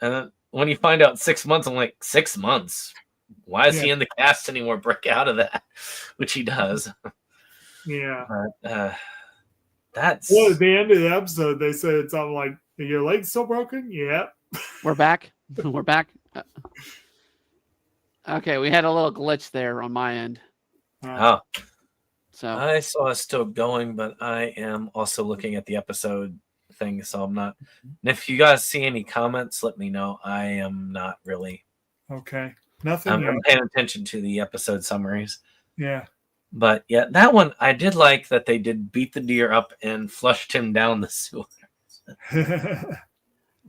And then when you find out 6 months, I'm like, 6 months? Why is he in the cast anymore? Break out of that, which he does. Yeah. But, that's... Well, at the end of the episode, they said something like, "Are your legs still broken?" Yeah. We're back. We're back. Okay, we had a little glitch there on my end. Oh. So I saw us still going, but I am also looking at the episode thing, so I'm not... And if you guys see any comments, let me know. I am not really... Okay. Nothing I'm paying attention to the episode summaries. Yeah. But yeah, that one, I did like that they did beat the deer up and flushed him down the sewer.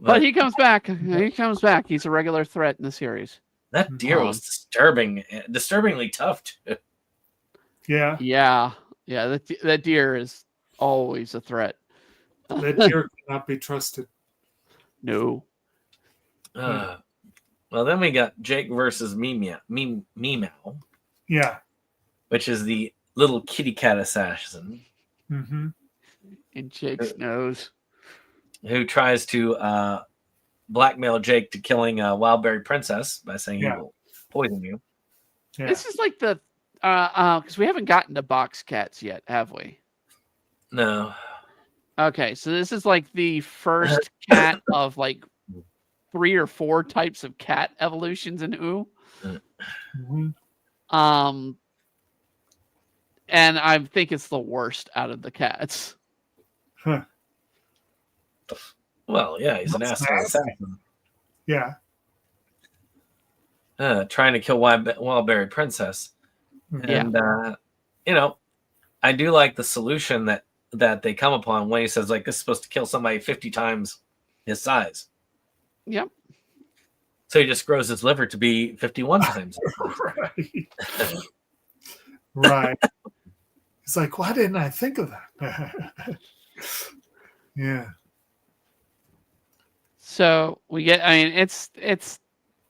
but he comes back. He comes back. He's a regular threat in the series. That deer was disturbingly tough too. Yeah. Yeah. Yeah. That deer is always a threat. That deer cannot be trusted. No. Well, then we got Jake versus Meow. Yeah. Which is the little kitty cat assassin. Mm-hmm. And Jake's nose. Who tries to blackmail Jake to killing Wildberry Princess by saying he will poison you. Yeah. This is like the... because we haven't gotten to box cats yet, have we? No. Okay, so this is like the first cat of like 3 or 4 types of cat evolutions in Ooh. Mm-hmm. And I think it's the worst out of the cats. Huh. Well, yeah, he's an asshole assassin. Yeah. Trying to kill Wildberry Princess. And, Yeah. I do like the solution that they come upon when he says, like, this is supposed to kill somebody 50 times his size. Yep. So he just grows his liver to be 51 times. Right. Right. It's like, why didn't I think of that? Yeah. So we get, it's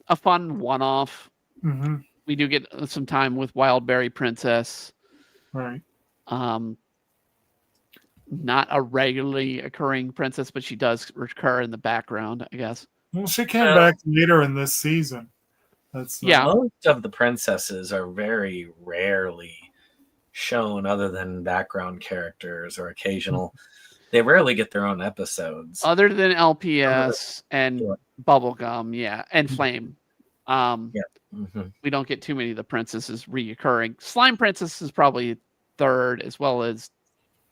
a fun one-off. Mm-hmm. We do get some time with Wildberry Princess. Right. Not a regularly occurring princess, but she does recur in the background, I guess. Well, she came back later in this season. Most of the princesses are very rarely shown other than background characters or occasional. They rarely get their own episodes. Other than LPS and Bubblegum, and Flame. We don't get too many of the princesses reoccurring. Slime Princess is probably third, as well as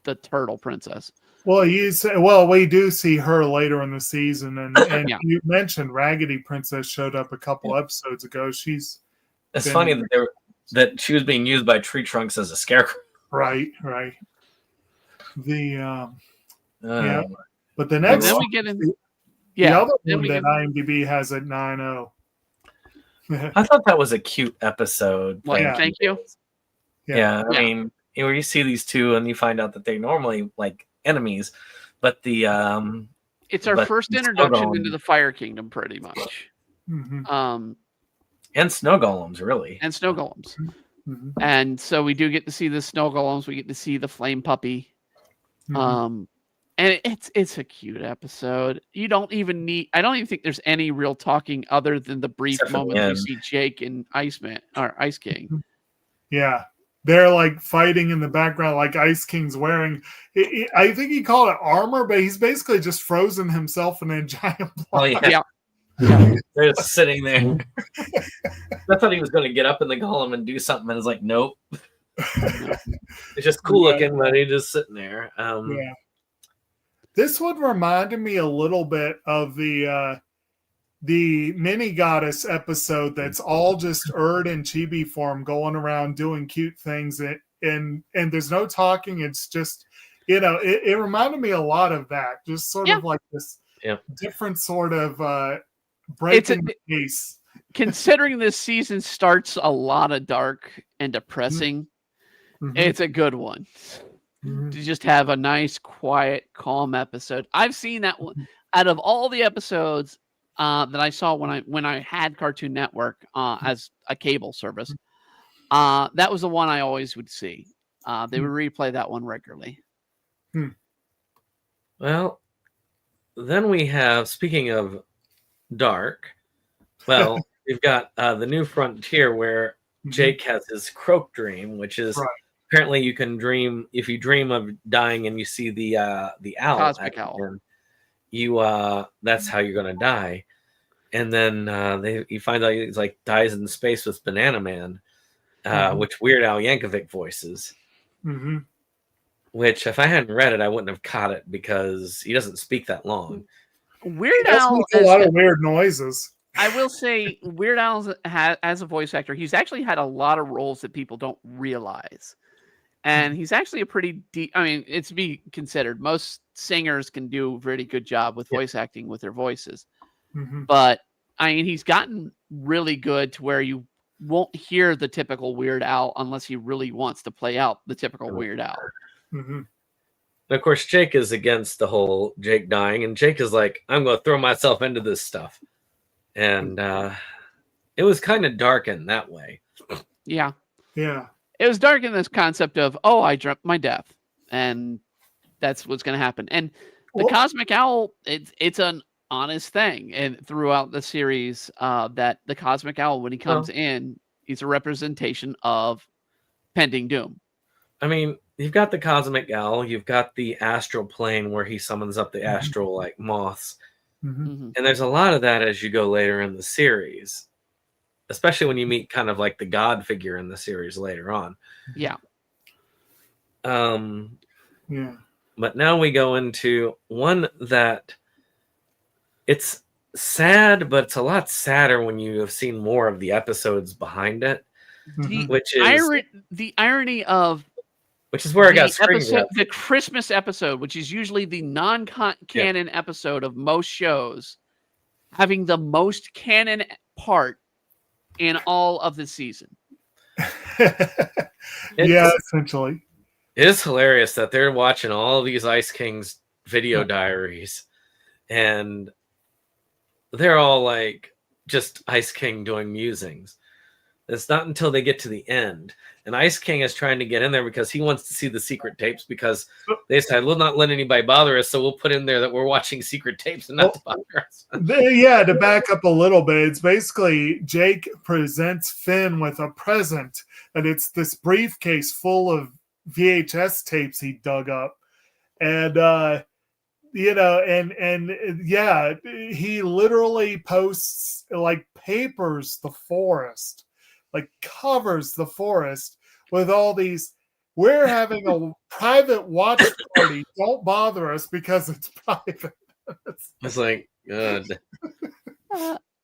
the Turtle Princess. Well, we do see her later in the season, and you mentioned Raggedy Princess showed up a couple episodes ago. It's funny that she was being used by Tree Trunks as a scarecrow. Right. But the next, then we get in. The other one that IMDb has at 9.0. I thought that was a cute episode. Thank you. Yeah, I mean, where you see these two and you find out that they're normally like enemies, but it's our first introduction into the Fire Kingdom, pretty much. Mm-hmm. And snow golems, really. And snow golems. Mm-hmm. And so we do get to see the snow golems. We get to see the flame puppy. Mm-hmm. And it's a cute episode. I don't even think there's any real talking other than the brief moment we see Jake and Ice King. Yeah. They're like fighting in the background, like Ice King's wearing. I think he called it armor, but he's basically just frozen himself in a giant block. Yeah. They're just sitting there. I thought he was going to get up in the golem and do something, and it's like, nope. It's just cool looking, but he's just sitting there. Yeah. This one reminded me a little bit of the mini goddess episode that's all just Erd and chibi form going around doing cute things, and there's no talking. It's just, it reminded me a lot of that. Just sort of like this different sort of breaking the pace. Considering this season starts a lot of dark and depressing, it's a good one. To just have a nice, quiet, calm episode. I've seen that one out of all the episodes that I saw when I had Cartoon Network as a cable service. That was the one I always would see. They would replay that one regularly. Well, then we have, speaking of dark, well, we've got the New Frontier where Jake has his croak dream, which is apparently you can dream, if you dream of dying and you see the owl, Cosmic owl, that's how you're gonna die. And then you find out he's like dies in space with Banana Man, which Weird Al Yankovic voices. Which, if I hadn't read it, I wouldn't have caught it because he doesn't speak that long. Weird Al a lot of weird noises. I will say, Weird Al as a voice actor, he's actually had a lot of roles that people don't realize. And he's actually a pretty I mean, it's to be considered. Most singers can do a really good job with voice acting with their voices. But, I mean, he's gotten really good to where you won't hear the typical Weird Al unless he really wants to play out the typical Weird Al. And of course, Jake is against the whole Jake dying. And Jake is like, I'm going to throw myself into this stuff. And it was kind of dark in that way. Yeah. Yeah. It was dark in this concept of, I dreamt my death, and that's what's going to happen. And the Cosmic Owl, it's an honest thing, and throughout the series, that the Cosmic Owl, when he comes in, he's a representation of pending doom. I mean, you've got the Cosmic Owl, you've got the astral plane where he summons up the astral like moths, and there's a lot of that as you go later in the series. Especially when you meet kind of like the God figure in the series later on. Yeah. But now we go into one that it's sad, but it's a lot sadder when you have seen more of the episodes behind it. Which is the irony of, which is where I got the Christmas episode, which is usually the non-canon episode of most shows, having the most canon part in all of the season. Essentially. It is hilarious that they're watching all these Ice Kings video diaries, and they're all like just Ice King doing musings. It's not until they get to the end, and Ice King is trying to get in there because he wants to see the secret tapes, because they said, we'll not let anybody bother us, so we'll put in there that we're watching secret tapes and not to bother us. To back up a little bit, it's basically Jake presents Finn with a present, and it's this briefcase full of VHS tapes he dug up. And he literally posts, like, papers the Forrest, like covers the Forrest with all these, we're having a private watch party, don't bother us because it's private. It's like, good.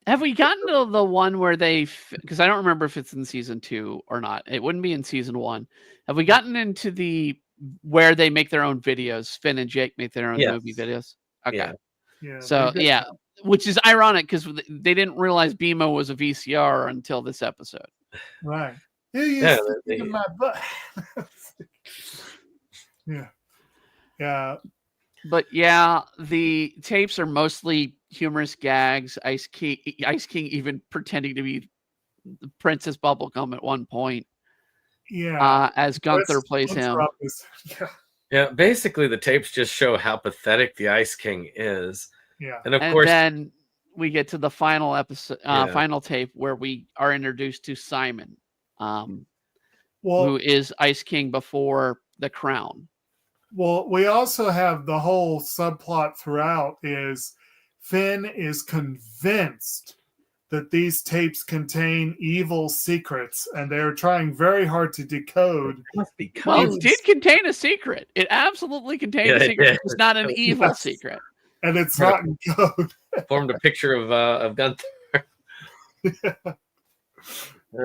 Have we gotten to the one where because I don't remember if it's in season 2 or not. It wouldn't be in season 1. Have we gotten into where they make their own videos? Finn and Jake make their own movie videos? Okay. Yeah. So, which is ironic because they didn't realize BMO was a VCR until this episode. Right. In my butt. Yeah. But the tapes are mostly humorous gags. Ice King even pretending to be Princess Bubblegum at one point. Yeah. As Gunther plays him. Yeah, basically the tapes just show how pathetic the Ice King is. Yeah. And of course then we get to the final episode, final tape where we are introduced to Simon, who is Ice King before the crown. Well, we also have the whole subplot throughout is Finn is convinced that these tapes contain evil secrets, and they're trying very hard to decode. It must be Well, codes. it did contain a secret. It absolutely contained a secret. It's not an evil secret. And it's not in code. Formed a picture of Gunther.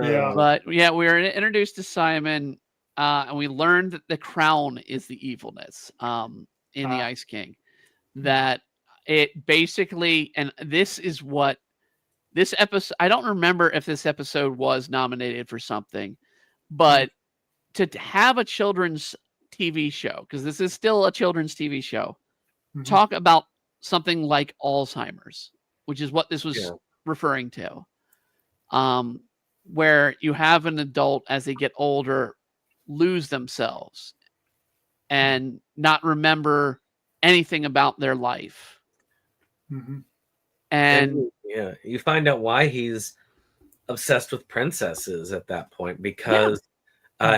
Yeah. But yeah, we were introduced to Simon, and we learned that the crown is the evilness in the Ice King. That it basically, and this is what this episode, I don't remember if this episode was nominated for something, but to have a children's TV show, because this is still a children's TV show, talk about something like Alzheimer's, which is what this was referring to, where you have an adult as they get older lose themselves and not remember anything about their life. And yeah, you find out why he's obsessed with princesses at that point, because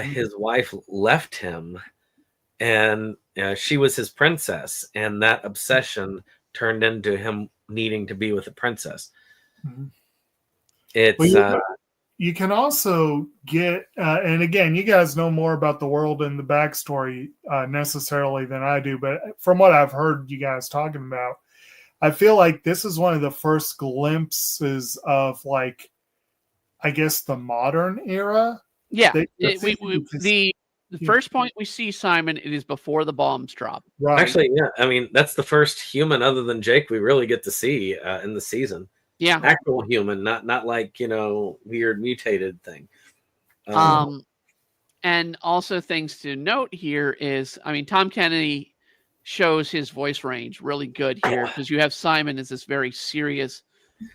his wife left him, and she was his princess, and that obsession turned into him needing to be with a princess. It's you can also get, and again, you guys know more about the world and the backstory necessarily than I do, but from what I've heard you guys talking about, I feel like this is one of the first glimpses of, like, I guess, the modern era. Yeah, the first point we see Simon, it is before the bombs drop. Right. Actually, yeah, I mean, that's the first human other than Jake we really get to see in the season. Yeah, actual human, not like, weird mutated thing. And also things to note here is, I mean, Tom Kennedy shows his voice range really good here, because you have Simon as this very serious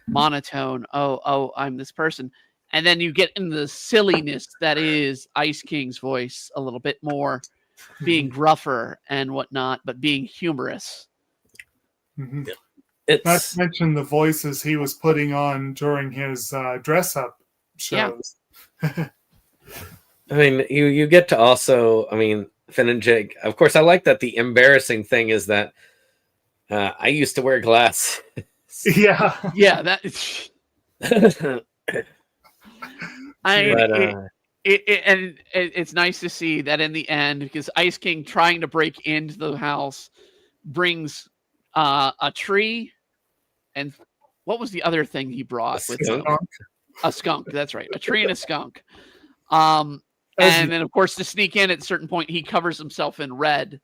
monotone. Oh, I'm this person. And then you get in the silliness that is Ice King's voice a little bit more, being gruffer and whatnot, but being humorous. Not to mention the voices he was putting on during his dress-up shows. Yeah. I mean, you get to also, I mean, Finn and Jake. Of course, I like that the embarrassing thing is that I used to wear glasses. Yeah. Yeah, that it's nice to see that in the end, because Ice King trying to break into the house brings a tree, and what was the other thing he brought with him? A skunk. That's right, a tree and a skunk. And then, of course, to sneak in at a certain point, he covers himself in red,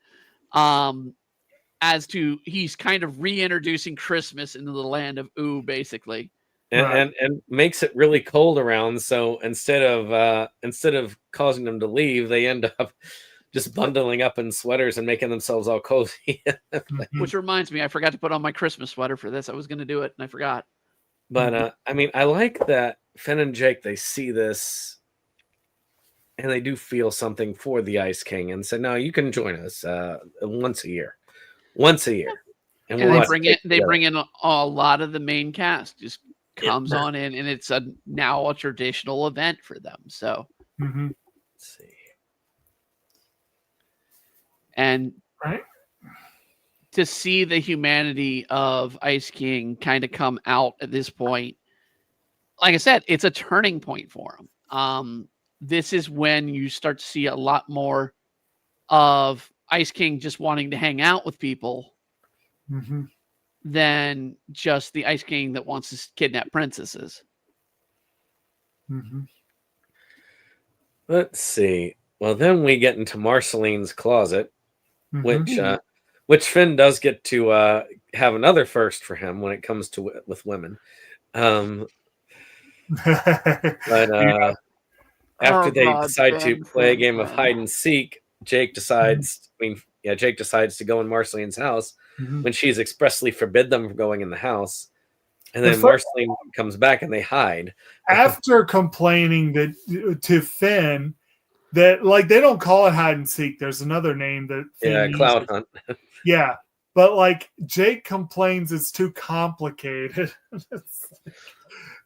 as to he's kind of reintroducing Christmas into the land of Ooh, basically. And makes it really cold around. So instead of causing them to leave, they end up just bundling up in sweaters and making themselves all cozy. Which reminds me, I forgot to put on my Christmas sweater for this. I was going to do it and I forgot. But I mean, I like that Finn and Jake, they see this and they do feel something for the Ice King and say, "No, you can join us once a year." And they bring in a lot of the main cast. Just comes on in, and it's now a traditional event for them. So let's see. And to see the humanity of Ice King kind of come out at this point, like I said, it's a turning point for him. This is when you start to see a lot more of Ice King just wanting to hang out with people than just the Ice King that wants to kidnap princesses. Let's see. Well, then we get into Marceline's closet, which Finn does get to have another first for him when it comes to with women. But after they decide to play a game of hide and seek, Jake decides. Jake decides to go in Marceline's house when she's expressly forbid them from going in the house. And then Marceline comes back and they hide. After complaining that to Finn that, like, they don't call it hide and seek. There's another name that Finn Cloud Hunt. Yeah. But like Jake complains it's too complicated.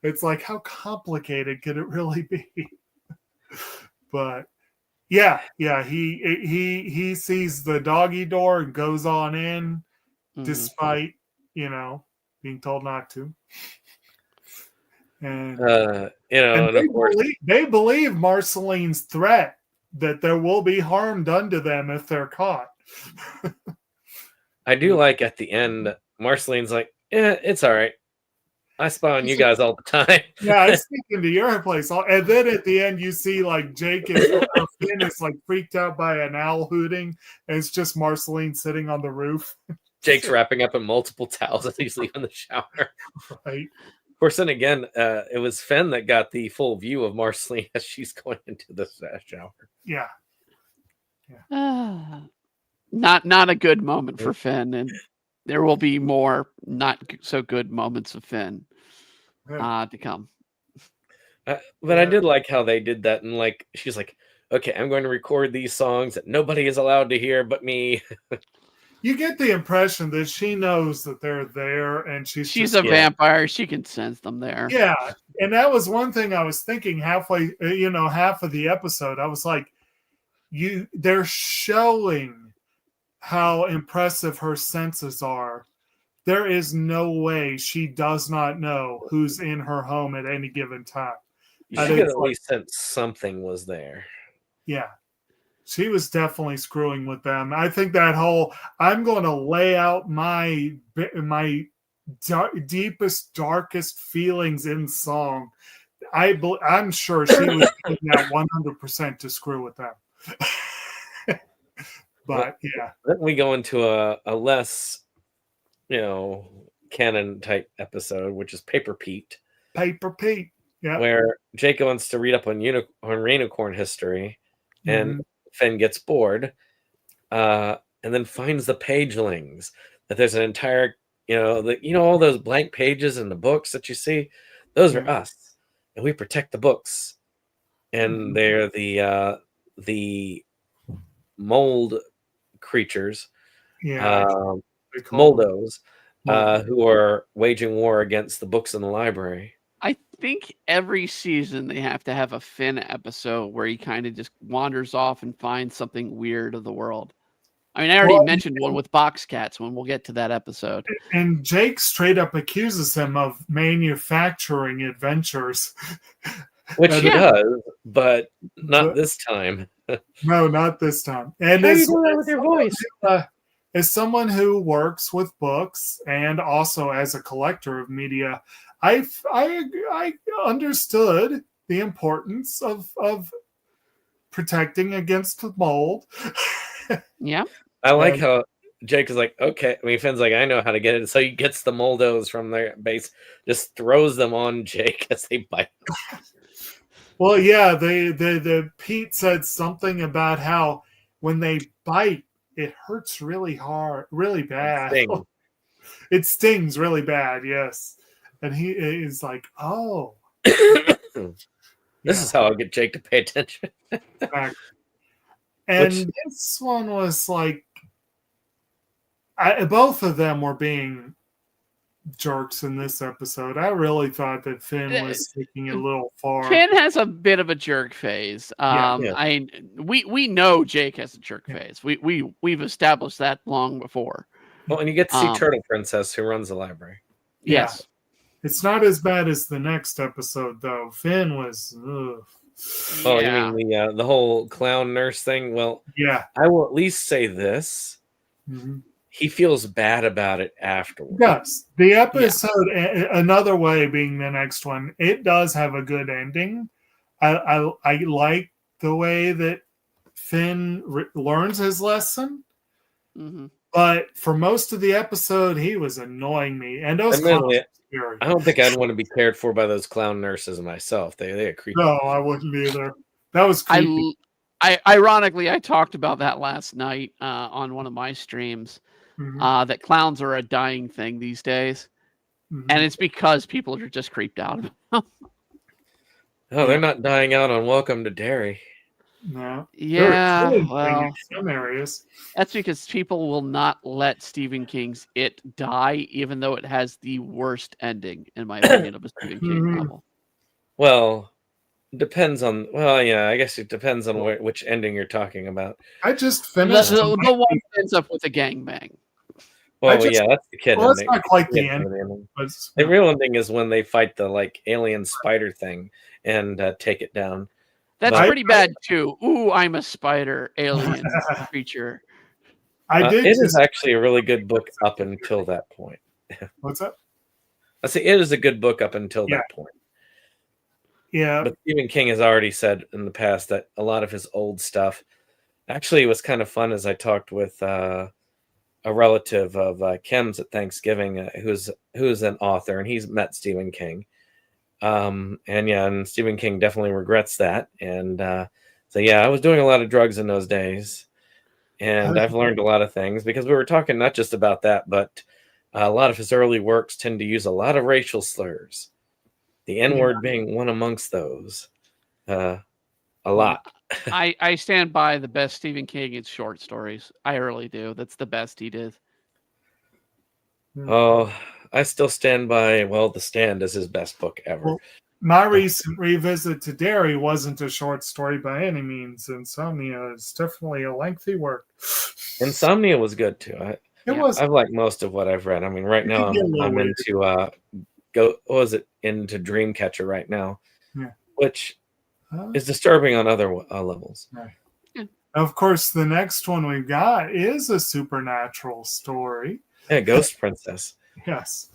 It's like, how complicated could it really be? But yeah, he sees the doggy door and goes on in, despite being told not to. And, and of course, they believe Marceline's threat that there will be harm done to them if they're caught. I do like at the end, Marceline's like, yeah, it's all right. I spy on you guys all the time. Yeah, I sneak into your place. And then at the end, you see like Jake is Finn is like freaked out by an owl hooting, and it's just Marceline sitting on the roof. Jake's wrapping up in multiple towels as he's leaving the shower. Right. Of course, then again, it was Finn that got the full view of Marceline as she's going into the shower. Yeah. Not a good moment for Finn, and there will be more not so good moments of Finn to come. But I did like how they did that, and like she's like, okay, I'm going to record these songs that nobody is allowed to hear but me. You get the impression that she knows that they're there, and she's a vampire. She can sense them there. Yeah, and that was one thing I was thinking halfway, half of the episode. I was like, they're showing how impressive her senses are. There is no way she does not know who's in her home at any given time. You could at least sense something was there. Yeah. She was definitely screwing with them. I think that whole, I'm going to lay out my deepest, darkest feelings in song. I'm sure she was doing that 100% to screw with them. But yeah. Then we go into a less, canon type episode, which is Paper Pete. Paper Pete. Yeah. Where Jake wants to read up on unicorn history, and Finn gets bored, and then finds the pagelings. That there's an entire, all those blank pages in the books that you see, those are us, and we protect the books, and they're the mold creatures, moldos, who are waging war against the books in the library. I think every season they have to have a Finn episode where he kind of just wanders off and finds something weird of the world. I mean, I already mentioned one with box cats when we'll get to that episode. And Jake straight up accuses him of manufacturing adventures. Which he does, but not this time. No, not this time. And how do you do that with your voice? As someone who works with books and also as a collector of media, I understood the importance of protecting against mold. Yeah. I like how Jake is like, okay. I mean, Finn's like, I know how to get it. So he gets the moldos from their base, just throws them on Jake as they bite him. Well, yeah, the Pete said something about how when they bite, it hurts really hard, really bad. It stings really bad, yes. And he is like, oh. This is how I'll get Jake to pay attention. And this one was like, both of them were being jerks in this episode. I really thought that Finn was taking it a little far. Finn has a bit of a jerk phase. We know Jake has a jerk phase. We've established that long before. Well, and you get to see Turtle Princess, who runs the library. Yes. Yeah. It's not as bad as the next episode, though. Finn was. Oh, you mean the whole clown nurse thing? Well, yeah. I will at least say this. Mm-hmm. He feels bad about it afterwards. Yes. The episode, another way being the next one, it does have a good ending. I like the way that Finn learns his lesson. Mm-hmm. But for most of the episode, he was annoying me. And those I don't think I'd want to be cared for by those clown nurses myself. They are creepy. No, I wouldn't either. That was creepy. Ironically, I talked about that last night on one of my streams. Mm-hmm. That clowns are a dying thing these days. Mm-hmm. And it's because people are just creeped out. They're not dying out on Welcome to Derry. No. Yeah, well, in some areas. That's because people will not let Stephen King's It die, even though it has the worst ending, in my opinion, of a Stephen King novel. Well, depends on. Well, yeah, I guess it depends on which ending you're talking about. I just finished the one that ends up with a gangbang. Well, that's the kid. Well, that's not quite the end. The real ending is when they fight the alien spider thing and take it down. That's pretty bad too. Ooh, I'm a spider alien creature. It is actually a really good book up until that point. What's that? I say it is a good book up until that point. Yeah. But Stephen King has already said in the past that a lot of his old stuff actually was kind of fun. As I talked with a relative of Kim's at Thanksgiving, who's an author, and he's met Stephen King. And Stephen King definitely regrets that. And so I was doing a lot of drugs in those days, and I've learned a lot of things, because we were talking not just about that, but a lot of his early works tend to use a lot of racial slurs, the N-word being one amongst those. A lot. I stand by the best Stephen King is short stories. I really do. That's the best he did. Oh, I still stand by, The Stand is his best book ever. Well, my recent revisit to Derry wasn't a short story by any means. Insomnia is definitely a lengthy work. Insomnia was good too. I've liked most of what I've read. I mean, right now I'm into into Dreamcatcher right now, which is disturbing on other levels. Right. Yeah. Of course, the next one we've got is a supernatural story. Yeah, Ghost Princess. Yes.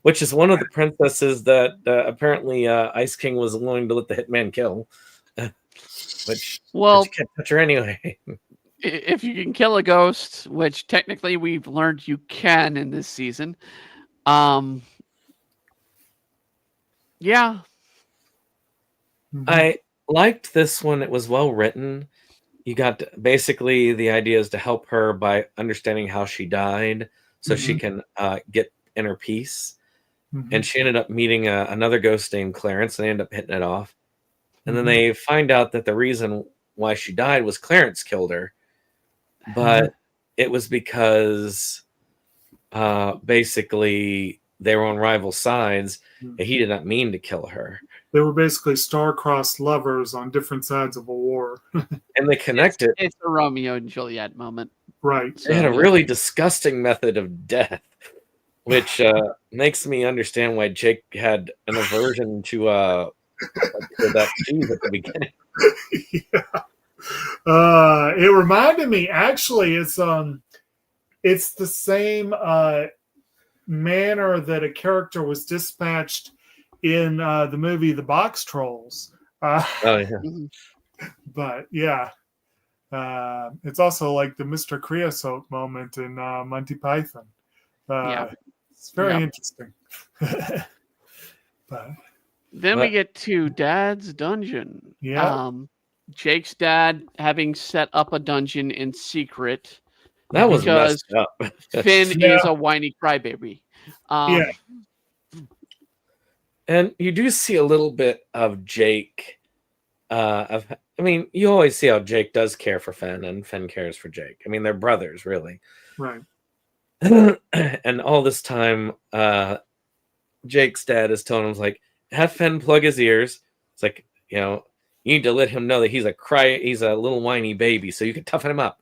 Which is one of the princesses that apparently Ice King was willing to let the hitman kill. But you can't touch her anyway. If you can kill a ghost, which technically we've learned you can in this season. Yeah. I liked this one. It was well written. You got basically the idea is to help her by understanding how she died, so she can get inner peace. And she ended up meeting another ghost named Clarence, and they end up hitting it off. And then they find out that the reason why she died was Clarence killed her, but it was because basically they were on rival sides, and he did not mean to kill her. They were basically star-crossed lovers on different sides of a war. And they connected. It's a Romeo and Juliet moment. Right. They had a really disgusting method of death, which makes me understand why Jake had an aversion to that cheese at the beginning. It reminded me, actually, it's the same manner that a character was dispatched in the movie The Box Trolls. But it's also like the Mr. Creosote moment in Monty Python. It's very interesting. Then we get to Dad's dungeon. Yeah. Jake's dad having set up a dungeon in secret. That was messed up. Finn is a whiny crybaby. And you do see a little bit of Jake. You always see how Jake does care for Finn, and Finn cares for Jake. I mean, they're brothers, really. Right. And all this time, Jake's dad is telling him, like, have Finn plug his ears. It's like, you need to let him know that he's a little whiny baby, so you can toughen him up.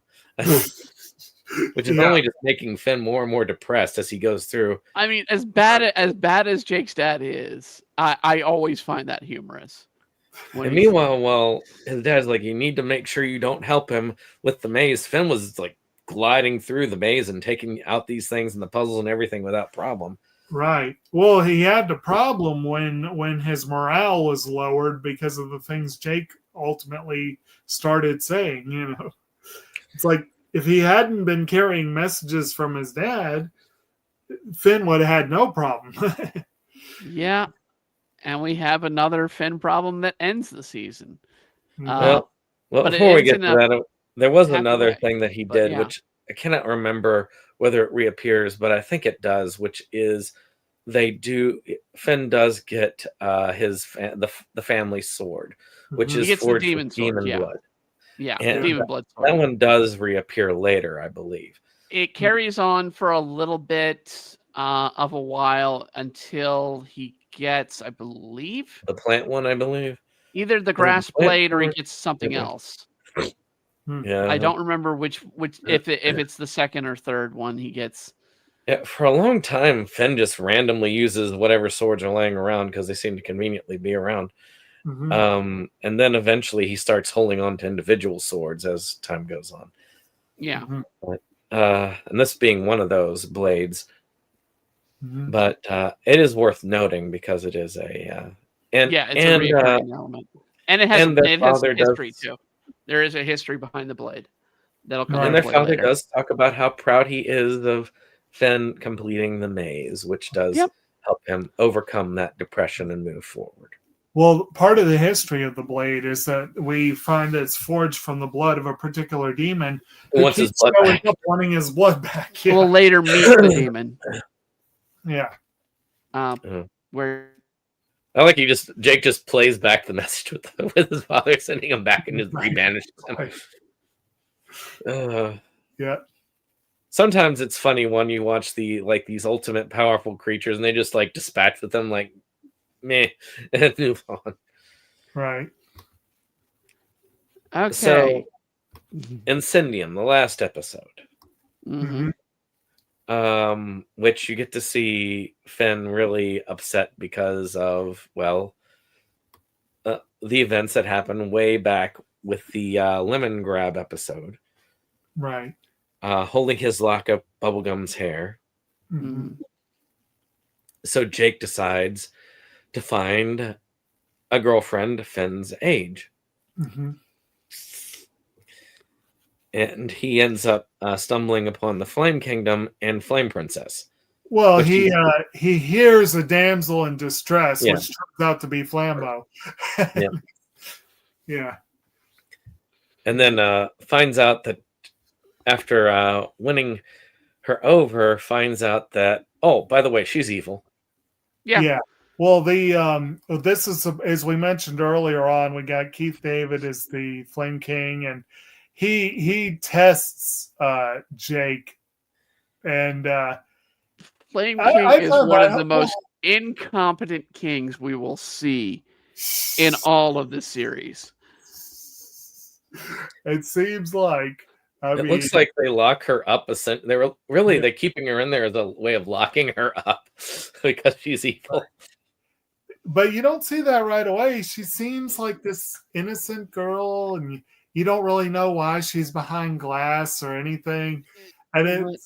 Which is only just making Finn more and more depressed as he goes through. I mean, as bad as Jake's dad is, I always find that humorous. And meanwhile, his dad's like, you need to make sure you don't help him with the maze. Finn was like gliding through the maze and taking out these things and the puzzles and everything without problem. Right. Well, he had the problem when his morale was lowered because of the things Jake ultimately started saying. It's like, if he hadn't been carrying messages from his dad, Finn would have had no problem. Yeah. And we have another Finn problem that ends the season. Well, before we get to that, there was another thing that he did, which I cannot remember whether it reappears, but I think it does, which is Finn does get the family sword, which is forged with demon blood. Yeah, and demon blood sword. That one does reappear later, I believe. It carries on for a little bit of a while until he gets, I believe, the plant one. I believe either the grass blade or he gets something else. Yeah, I don't remember which if it's the second or third one he gets. Yeah, for a long time, Finn just randomly uses whatever swords are laying around because they seem to conveniently be around. And then eventually he starts holding on to individual swords as time goes on. Yeah. But, and this being one of those blades. But it is worth noting because it is a it's a recurring element, and it has history too. There is a history behind the blade that'll come. And their father does talk about how proud he is of Finn completing the maze, which does help him overcome that depression and move forward. Well, part of the history of the blade is that we find that it's forged from the blood of a particular demon who keeps going up wanting his blood back. Yeah. We'll later meet the demon. Yeah. Where I like Jake just plays back the message with his father, sending him back and just rebanishes him. Yeah. Sometimes it's funny when you watch these ultimate powerful creatures and they just dispatch with them meh, and move on. Right. Okay. So, Incendium, the last episode. Which you get to see Finn really upset because of, the events that happened way back with the lemon grab episode. Right. Holding his lock of Bubblegum's hair. So Jake decides to find a girlfriend Finn's age. And he ends up stumbling upon the Flame Kingdom and Flame Princess. Well, he hears a damsel in distress, which turns out to be Flambeau. Yeah. And then finds out that after winning her over, finds out that, oh, by the way, she's evil. Yeah. Well, this is, as we mentioned earlier on, we got Keith David as the Flame King, and he tests Jake, and Flame King is one of the most incompetent kings we will see in all of the series. It seems like it looks like they lock her up. They're keeping her in there as a way of locking her up because she's evil. But you don't see that right away. She seems like this innocent girl, and you don't really know why she's behind glass or anything. And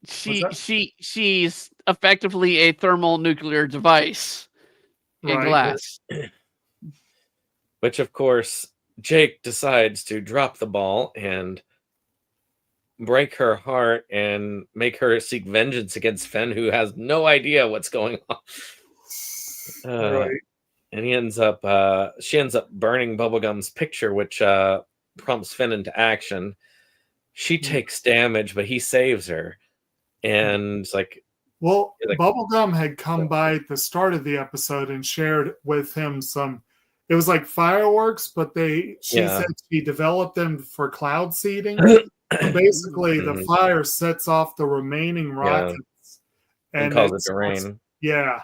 she's effectively a thermonuclear device in glass. Which, of course, Jake decides to drop the ball and break her heart and make her seek vengeance against Finn, who has no idea what's going on. And she ends up burning Bubblegum's picture, which prompts Finn into action. She takes damage, but he saves her. And it's Bubblegum had come by at the start of the episode and shared with him it was like fireworks, but she said she developed them for cloud seeding. So basically, the fire sets off the remaining rockets and causes it to rain. Yeah.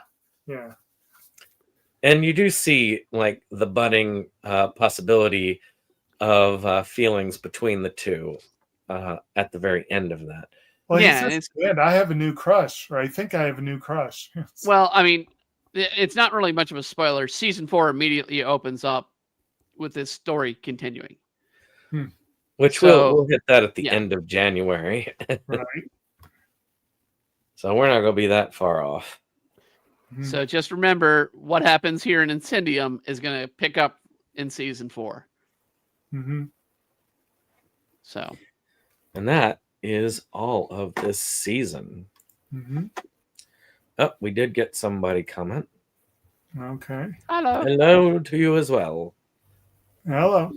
And you do see the budding possibility of feelings between the two at the very end of that. Well, I have a new crush, or I think I have a new crush. Well, I mean, it's not really much of a spoiler. Season 4 immediately opens up with this story continuing. Which we'll hit that at the end of January. Right. So we're not going to be that far off. So just remember, what happens here in Incendium is going to pick up in Season 4. So. And that is all of this season. Oh, we did get somebody comment. Okay. Hello to you as well. Hello.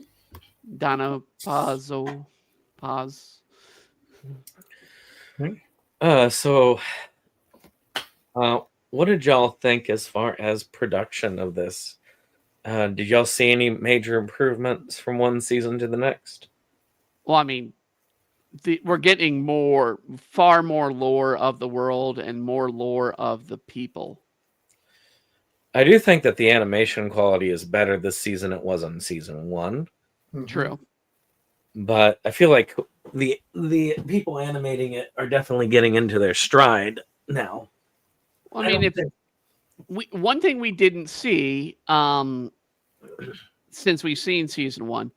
Donna Paz. So, what did y'all think as far as production of this? Did y'all see any major improvements from one season to the next? Well, I mean, we're getting far more lore of the world and more lore of the people. I do think that the animation quality is better this season than it was on season 1. Mhm. True. But I feel like the people animating it are definitely getting into their stride now. Well, I mean, one thing we didn't see since we've seen season 1,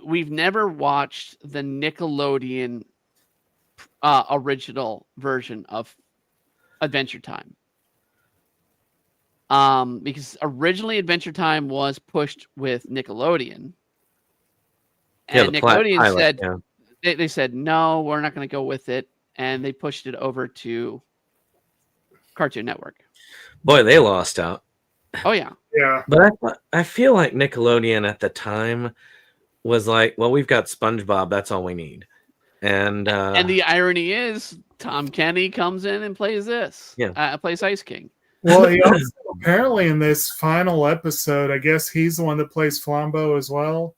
we've never watched the Nickelodeon original version of Adventure Time. Because originally Adventure Time was pushed with Nickelodeon. And Nickelodeon said, they said, no, we're not going to go with it. And they pushed it over to Cartoon Network. Boy, they lost out. Oh, yeah. Yeah. But I feel like Nickelodeon at the time was like, well, we've got SpongeBob. That's all we need. And the irony is Tom Kenny comes in and plays this. Yeah. Plays Ice King. Well, he also, apparently in this final episode, I guess he's the one that plays Flambeau as well.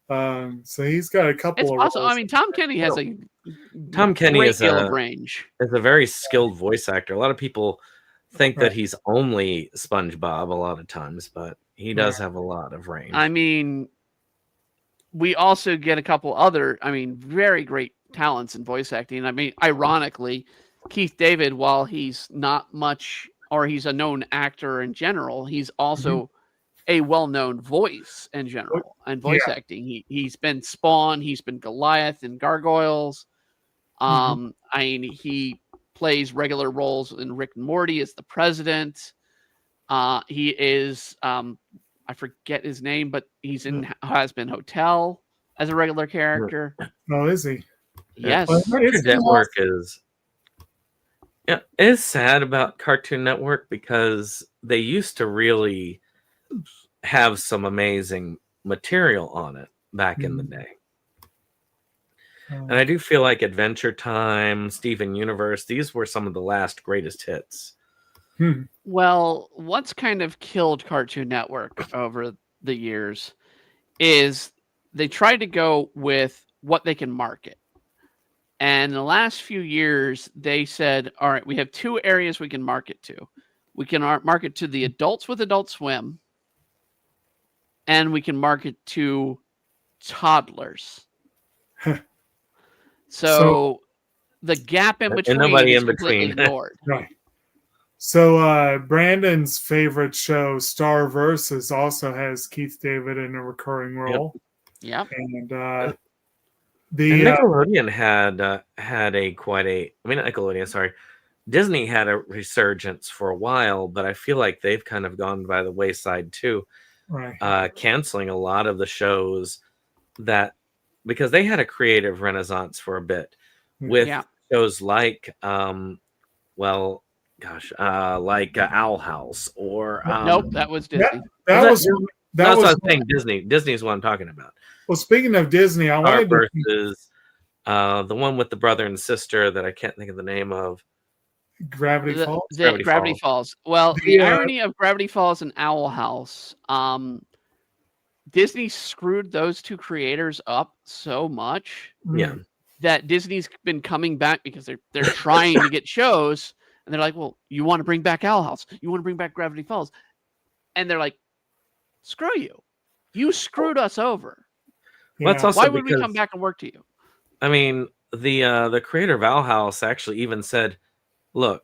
So he's got a couple of possible. roles. I mean, Tom Kenny has a great deal of range. Is a very skilled voice actor. A lot of people think that he's only SpongeBob a lot of times, but he does have a lot of range. I mean, we also get a couple other, very great talents in voice acting. I mean, ironically, Keith David, while he's not much, or he's a known actor in general, he's also a well-known voice in general and voice acting. He's been Spawn, he's been Goliath in Gargoyles. I mean, he plays regular roles in Rick and Morty as the president. He is I forget his name, but he's in Has Been Hotel as a regular character. Oh, is he? Yes. Cartoon Network is sad about Cartoon Network because they used to really have some amazing material on it back in the day. And I do feel like Adventure Time, Steven Universe, these were some of the last greatest hits. Well, what's kind of killed Cartoon Network over the years is they tried to go with what they can market. And in the last few years, they said, all right, we have 2 areas we can market to. We can market to the adults with Adult Swim, and we can market to toddlers. So the gap in between is completely ignored. Right. So Brandon's favorite show, Star Versus, also has Keith David in a recurring role. Yep. And Nickelodeon Disney had a resurgence for a while, but I feel like they've kind of gone by the wayside too. Right. Canceling a lot of the shows because they had a creative renaissance for a bit with shows like like Owl House or nope, that was Disney. That was what I was saying. Disney's what I'm talking about. Well, speaking of Disney, I wanted versus the one with the brother and sister that I can't think of the name of. Gravity Falls. Gravity Falls. Well, the irony of Gravity Falls and Owl House, Disney screwed those 2 creators up so much. That Disney's been coming back because they're trying to get shows, and they're like, well, you want to bring back Owl House, you want to bring back Gravity Falls, and they're like, screw you, you screwed us over. Why would we come back and work to you? I mean, the creator of Owl House actually even said, look,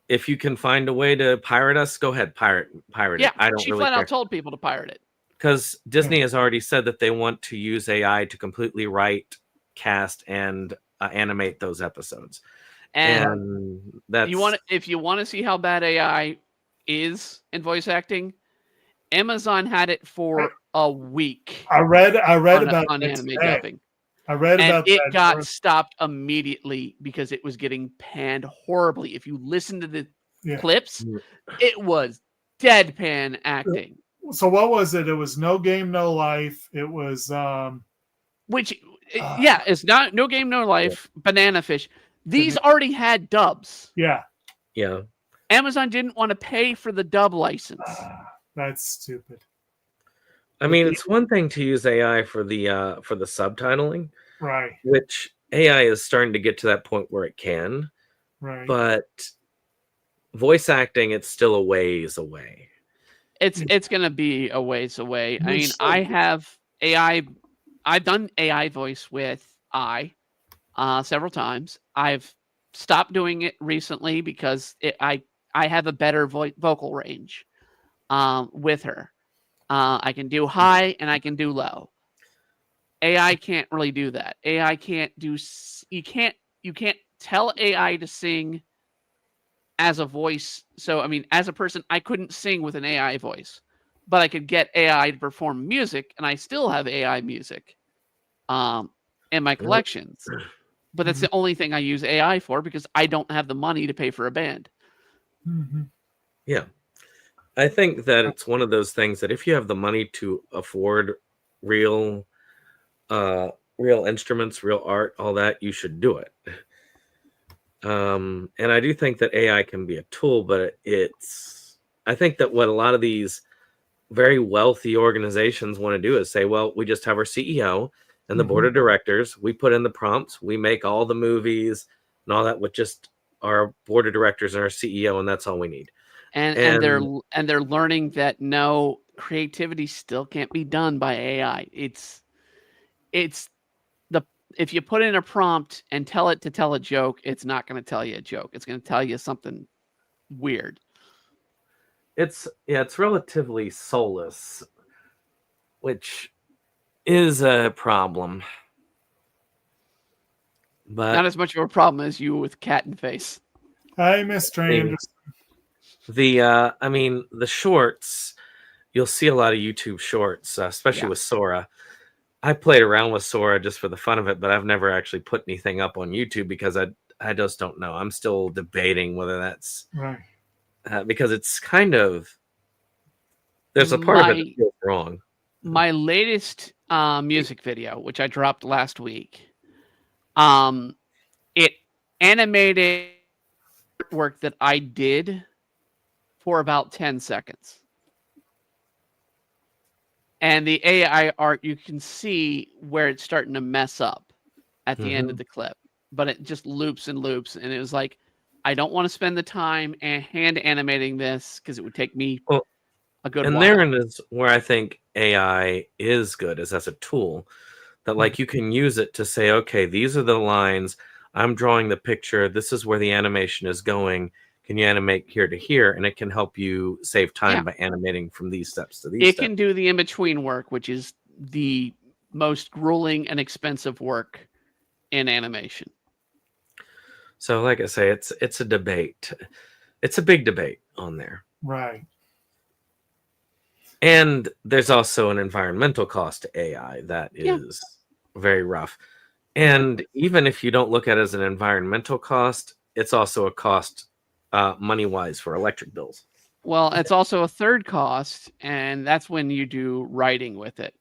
if you can find a way to pirate us, go ahead, pirate it. I don't she really flat care. out told people to pirate it. Because Disney has already said that they want to use AI to completely write, cast, and animate those episodes. And that's if you want to see how bad AI is in voice acting, Amazon had it for a week. I read about anime dubbing. I read and about it that. Got stopped immediately because it was getting panned horribly. If you listen to the clips, it was deadpan acting. So what was it? It was No Game, No Life. It was it's not No Game, No Life, Banana Fish. These already had dubs. Yeah. Amazon didn't want to pay for the dub license. That's stupid. I mean, it's one thing to use AI for the subtitling, right? Which AI is starting to get to that point where it can, right? But voice acting, it's still a ways away. It's gonna be a ways away. I mean, I have AI. I've done AI voice with several times. I've stopped doing it recently because I have a better vocal range with her. I can do high and I can do low. AI can't really do that. AI can't do. You can't tell AI to sing as a voice. So, I mean, as a person, I couldn't sing with an AI voice, but I could get AI to perform music, and I still have AI music in my collections. But that's the only thing I use AI for because I don't have the money to pay for a band. Yeah. I think that it's one of those things that if you have the money to afford real instruments, real art, all that, you should do it. And I do think that AI can be a tool, but I think that what a lot of these very wealthy organizations want to do is say, well, we just have our CEO and the board of directors. We put in the prompts, we make all the movies and all that with just our board of directors and our CEO, and that's all we need. And they're learning that no, creativity still can't be done by AI. If you put in a prompt and tell it to tell a joke, it's not going to tell you a joke. It's going to tell you something weird. It's relatively soulless, which is a problem. But not as much of a problem as you with Cat and Face. Hi, Mr. Anderson. The shorts, you'll see a lot of YouTube shorts, especially with Sora. I played around with Sora just for the fun of it, but I've never actually put anything up on YouTube because I just don't know. I'm still debating whether that's right. Because it's kind of, there's a part of it that feels wrong. My latest music video, which I dropped last week, it animated work that I did for about 10 seconds. And the AI art, you can see where it's starting to mess up at the end of the clip, but it just loops and loops. And it was like, I don't want to spend the time hand animating this because it would take me a good while. And therein is where I think AI is good, is as a tool that like you can use it to say, okay, these are the lines. I'm drawing the picture. This is where the animation is going. Can you animate here to here? And it can help you save time by animating from these steps to these steps. It can do the in-between work, which is the most grueling and expensive work in animation. So like I say, it's a debate. It's a big debate on there. Right. And there's also an environmental cost to AI that is very rough. And even if you don't look at it as an environmental cost, it's also a cost money-wise for electric bills. Well, it's also a third cost, and that's when you do writing with it.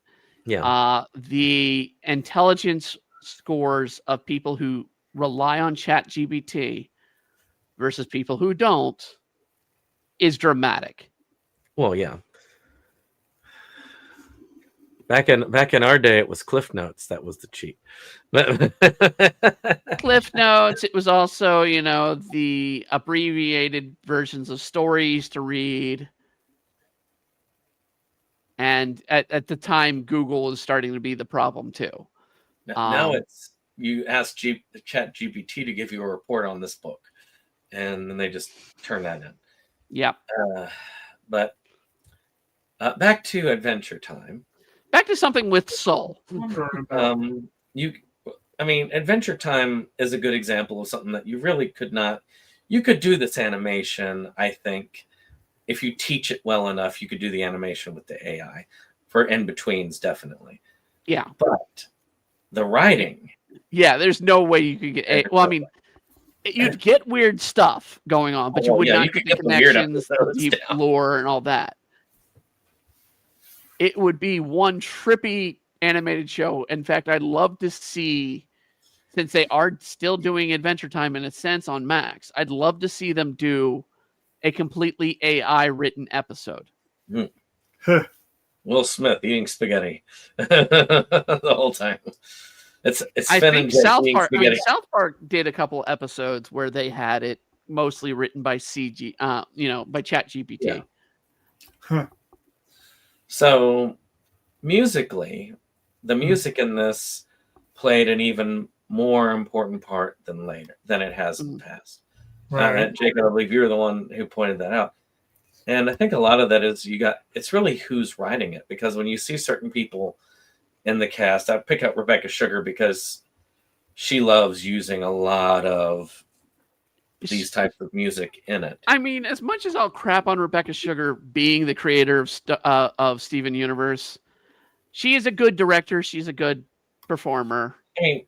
Yeah. The intelligence scores of people who rely on ChatGPT versus people who don't is dramatic. Well, yeah. Back in our day, it was Cliff Notes. That was the cheat. Cliff Notes. It was also, the abbreviated versions of stories to read. And at the time, Google was starting to be the problem too. Now it's you ask ChatGPT to give you a report on this book, and then they just turn that in. Yeah. But back to Adventure Time. Back to something with soul. Adventure Time is a good example of something that you really could not. You could do this animation, I think, if you teach it well enough. You could do the animation with the AI for in-betweens, definitely. Yeah, but the writing. Yeah, there's no way you could get. Well, I mean, you'd get weird stuff going on, but you would not get the connections, the deep lore, and all that. It would be one trippy animated show. In fact, I'd love to see, since they are still doing Adventure Time in a sense on Max, I'd love to see them do a completely AI written episode. Will Smith eating spaghetti the whole time. It's I think South Park did a couple episodes where they had it mostly written by CG, by ChatGPT. Yeah. Huh. So musically, the music in this played an even more important part than it has in the past. Right. Jacob, I believe you're the one who pointed that out. And I think a lot of that is it's really who's writing it, because when you see certain people in the cast, I pick up Rebecca Sugar because she loves using a lot of these types of music in it. I mean, as much as I'll crap on Rebecca Sugar being the creator of Steven Universe, she is a good director. She's a good performer. I mean,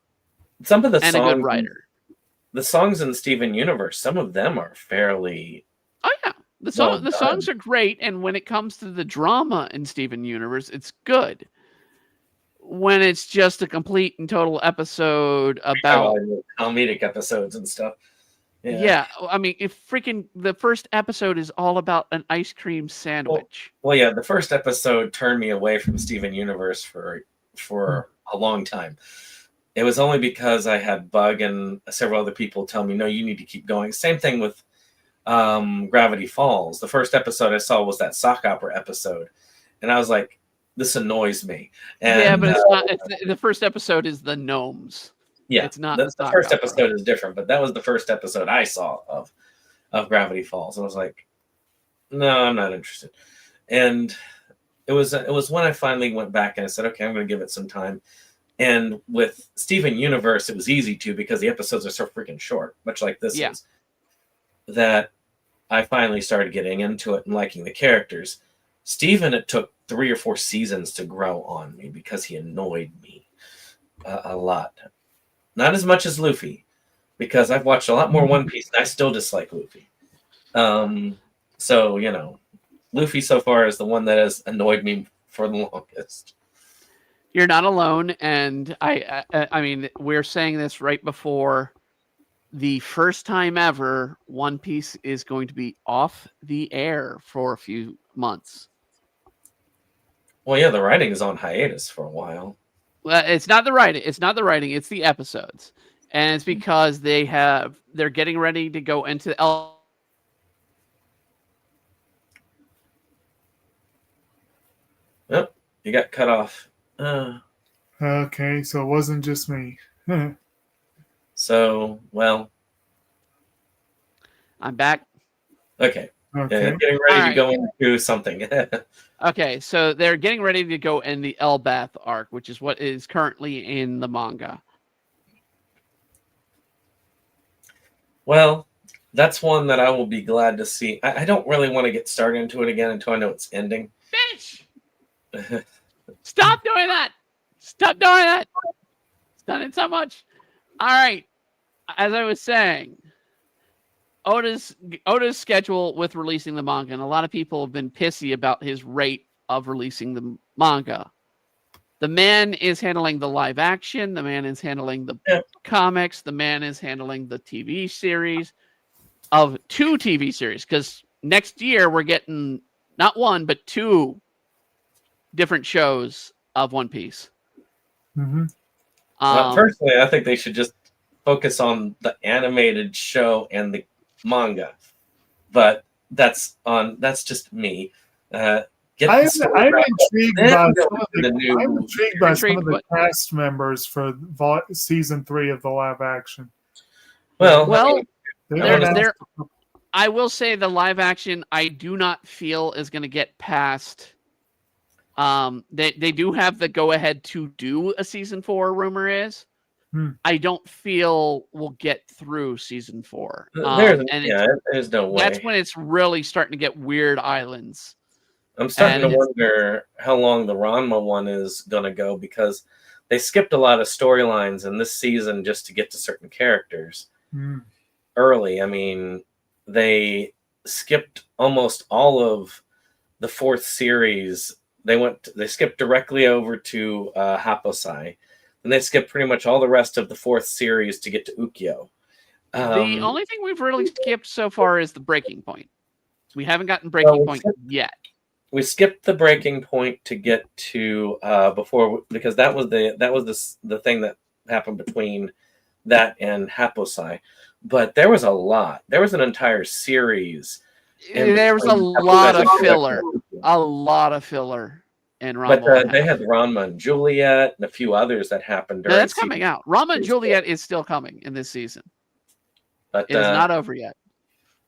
some of the and songs, a good writer. The songs in Steven Universe, some of them are fairly. Oh yeah, the songs are great, and when it comes to the drama in Steven Universe, it's good. When it's just a complete and total episode about comedic episodes and stuff. Yeah, I mean, if freaking the first episode is all about an ice cream sandwich. Well, yeah, the first episode turned me away from Steven Universe for a long time. It was only because I had Bug and several other people tell me, no, you need to keep going. Same thing with Gravity Falls. The first episode I saw was that sock opera episode. And I was like, this annoys me. And, yeah, but it's not. The first episode is the gnomes. Yeah, it's not. The first episode is different, but that was the first episode I saw of Gravity Falls. And I was like, no, I'm not interested. And it was when I finally went back and I said, okay, I'm going to give it some time. And with Steven Universe, it was easy to, because the episodes are so freaking short, much like this is, that I finally started getting into it and liking the characters. Steven, it took 3 or 4 seasons to grow on me because he annoyed me a lot. Not as much as Luffy, because I've watched a lot more One Piece and I still dislike Luffy. So, Luffy so far is the one that has annoyed me for the longest. You're not alone, and I mean, we're saying this right before the first time ever One Piece is going to be off the air for a few months. Well, yeah, the writing is on hiatus for a while. Well, it's not the writing. It's not the writing. It's the episodes, and it's because they're getting ready to go into Yep, you got cut off. Okay, so it wasn't just me. So, well, I'm back. Okay. Yeah, getting ready to go into something. Okay, so they're getting ready to go in the Elbath arc, which is what is currently in the manga. Well, that's one that I will be glad to see. I don't really want to get started into it again until I know it's ending. Bitch! Stop doing that! Stop doing that! It's done it so much. All right. As I was saying, Oda's schedule with releasing the manga, and a lot of people have been pissy about his rate of releasing the manga. The man is handling the live action. The man is handling the comics. The man is handling the TV series of 2 TV series, because next year we're getting not 1, but 2 different shows of One Piece. Mm-hmm. Personally, I think they should just focus on the animated show and the manga, but that's just me. I'm intrigued by some of the cast members for season 3 of the live action. Well, I will say the live action I do not feel is going to get past. They do have the go ahead to do a season 4. Rumor is. I don't feel we'll get through season 4. There's no way. That's when it's really starting to get weird islands. I'm starting to wonder how long the Ranma one is going to go, because they skipped a lot of storylines in this season just to get to certain characters early. I mean, they skipped almost all of the 4th series. They skipped directly over to Haposai. And they skipped pretty much all the rest of the 4th series to get to Ukyo. The only thing we've really skipped so far is the breaking point. We haven't gotten breaking point yet. We skipped the breaking point to get to before, because that was the thing that happened between that and Haposai. but there was a lot. There was an entire series. There was a lot of filler. A lot of filler in Rama. But they had Ranma and Juliet and a few others that happened during. No, that's coming out. Rama and Juliet is still coming in this season. But it is not over yet.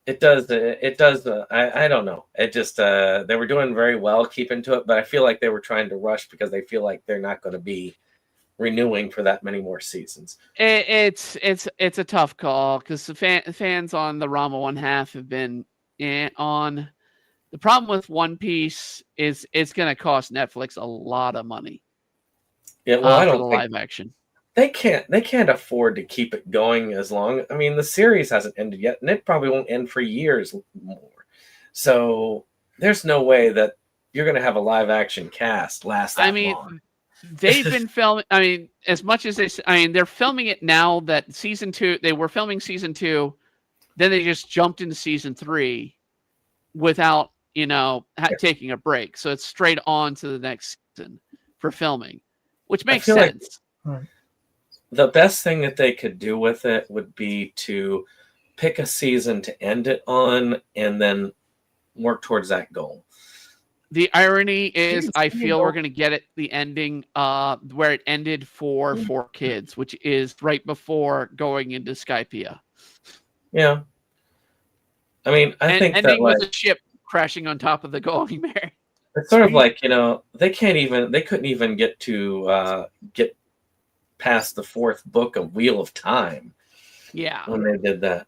It does. I don't know. It just they were doing very well keeping to it, but I feel like they were trying to rush because they feel like they're not going to be renewing for that many more seasons. It's a tough call because the fans on the Rama 1/2 have been on. The problem with One Piece is it's going to cost Netflix a lot of money. Yeah, well, I don't for the live action. They can't afford to keep it going as long. I mean, the series hasn't ended yet, and it probably won't end for years more. So there's no way that you're going to have a live action cast last that long. They've been filming. I mean, as much as they're filming it now. That season 2, they were filming season 2, then they just jumped into season 3 without taking a break. So it's straight on to the next season for filming, which makes sense. Right. The best thing that they could do with it would be to pick a season to end it on and then work towards that goal. The irony is I feel we're going to get it the ending where it ended for 4 Kids, which is right before going into Skypiea. Yeah. I mean, I think ending with a ship crashing on top of the Going Mare. It's sort of like, they couldn't even get to get past the 4th book of Wheel of Time. Yeah. When they did that.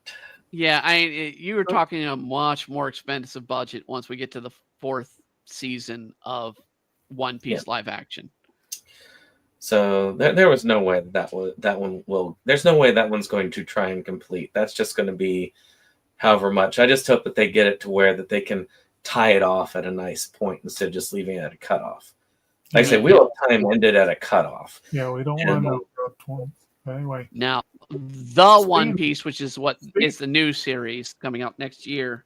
Yeah, you were talking a much more expensive budget once we get to the 4th season of One Piece live action. So there was no way there's no way that one's going to try and complete. That's just going to be however much. I just hope that they get it to where that they can tie it off at a nice point instead of just leaving it at a cutoff. Like I said, Wheel of Time ended at a cutoff. Yeah, we don't want to go to anyway. Now, the One Piece, which is what is the new series coming out next year,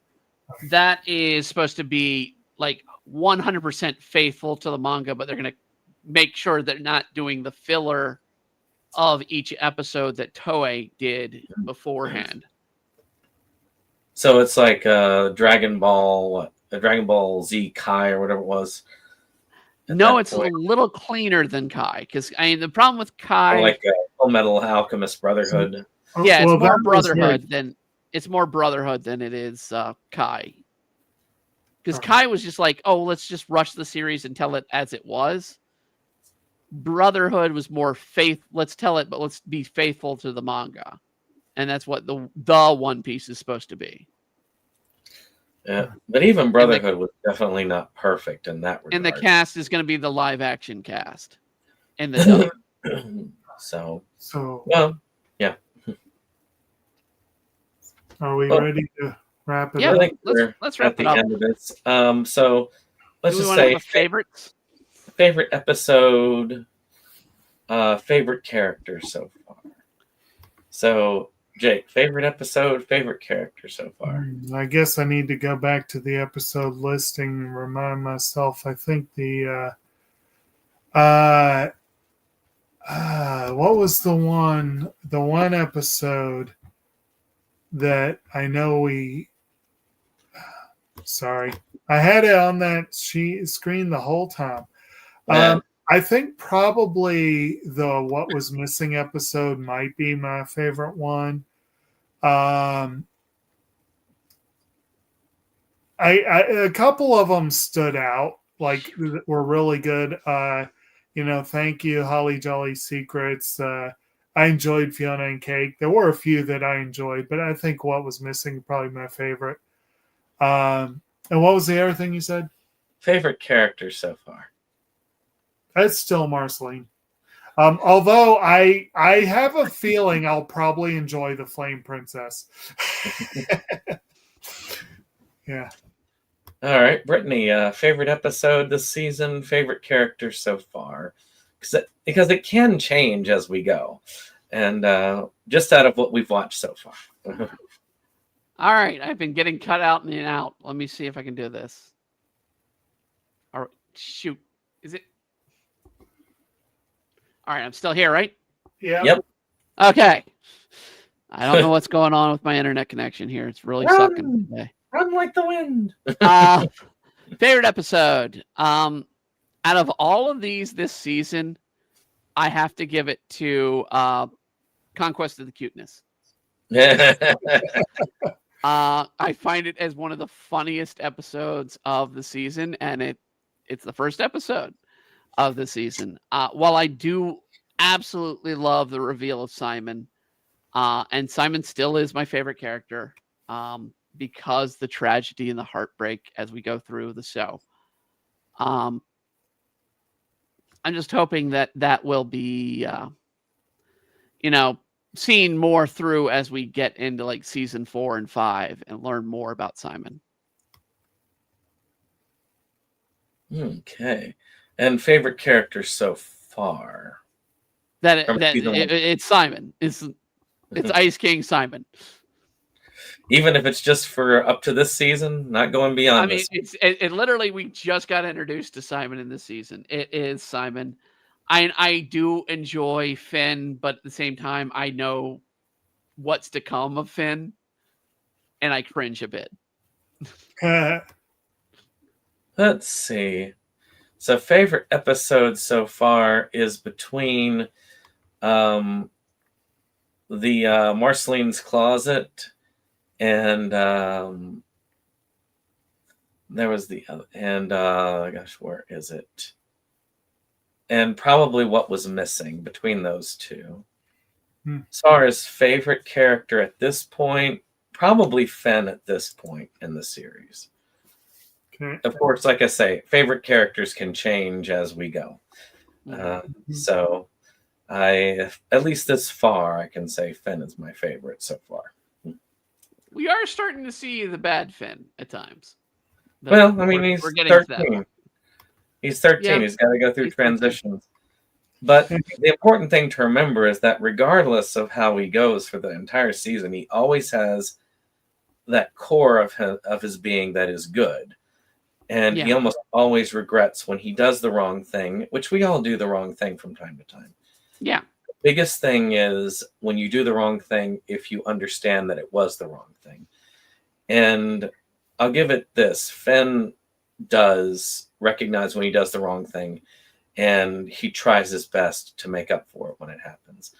that is supposed to be like 100% faithful to the manga, but they're going to make sure they're not doing the filler of each episode that Toei did beforehand. So it's like Dragon Ball Z Kai or whatever it was. No, it's a little cleaner than Kai because the problem with Kai, like Full Metal Alchemist Brotherhood. Yeah, it's more Brotherhood than it is Kai. Because Kai was just like, oh, let's just rush the series and tell it as it was. Brotherhood was more let's tell it, but let's be faithful to the manga, and that's what the One Piece is supposed to be. Yeah, but even Brotherhood was definitely not perfect in that regard. And the cast is going to be the live action cast. And the So well, yeah. Are we ready to wrap it up? I think let's wrap at the it up. end of this. So let's just say favorites. Favorite episode, favorite character so far. So Jake, favorite episode, favorite character so far. I guess I need to go back to the episode listing and remind myself. I think the what was the one episode that I know sorry, I had it on that screen the whole time. I think probably the What Was Missing episode might be my favorite one. A couple of them stood out, like were really good. Thank you, Holly Jolly Secrets. I enjoyed Fiona and Cake. There were a few that I enjoyed, but I think What Was Missing probably my favorite. And what was the other thing you said? Favorite character so far. It's still Marceline. Although I have a feeling I'll probably enjoy the Flame Princess. Yeah. All right, Brittany, favorite episode this season, favorite character so far, because it can change as we go, and just out of what we've watched so far. All right, I've been getting cut out and out. Let me see if I can do this. All right, shoot, is it? All right, I'm still here, right? Yeah. Yep. Okay. I don't know what's going on with my internet connection here. It's really sucking today. Run like the wind. Favorite episode. Out of all of these this season, I have to give it to Conquest of the Cuteness. I find it as one of the funniest episodes of the season, and it's the first episode of the season. While I do absolutely love the reveal of Simon, and Simon still is my favorite character, because the tragedy and the heartbreak as we go through the show. I'm just hoping that will be, seen more through as we get into like season 4 and 5 and learn more about Simon. Okay. And favorite character so far? It's Simon. It's Ice King Simon. Even if it's just for up to this season, not going beyond. I mean, it literally, we just got introduced to Simon in this season. It is Simon. I do enjoy Finn, but at the same time, I know what's to come of Finn, and I cringe a bit. Let's see. So, favorite episode so far is between the Marceline's Closet and there was the other, and gosh, where is it? And probably What Was Missing, between those two. As far as favorite character at this point, probably Finn at this point in the series. Okay. Of course, like I say, favorite characters can change as we go. So at least this far, I can say Finn is my favorite so far. We are starting to see the bad Finn at times. Well, I mean, he's 13. He's 13. Yeah. He's got to go through transitions. But the important thing to remember is that regardless of how he goes for the entire season, he always has that core of his being that is good. And he almost always regrets when he does the wrong thing, which we all do the wrong thing from time to time. Yeah. The biggest thing is when you do the wrong thing, if you understand that it was the wrong thing. And I'll give it this. Finn does recognize when he does the wrong thing, and he tries his best to make up for it when it happens.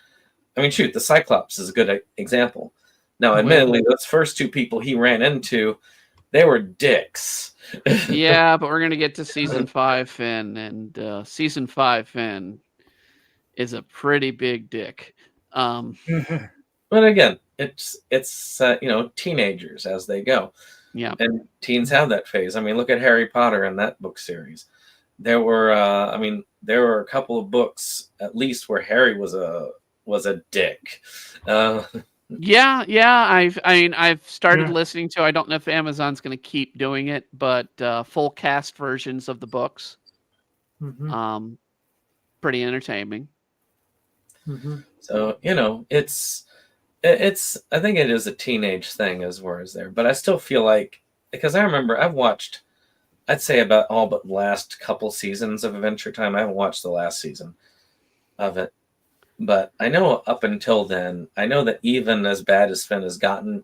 I mean, shoot, the Cyclops is a good example. Now, admittedly, those first two people he ran into, they were dicks. Yeah, but we're going to get to season 5 Finn, and season 5 Finn is a pretty big dick. But again, it's teenagers as they go. Yeah. And teens have that phase. I mean, look at Harry Potter and that book series. There were a couple of books at least where Harry was a dick. I've started listening to, I don't know if Amazon's going to keep doing it, but full cast versions of the books. Pretty entertaining. So, it's I think it is a teenage thing as far as there, but I still feel like, because I remember I've watched, I'd say about all but last couple seasons of Adventure Time. I haven't watched the last season of it. But I know up until then, I know that even as bad as Finn has gotten,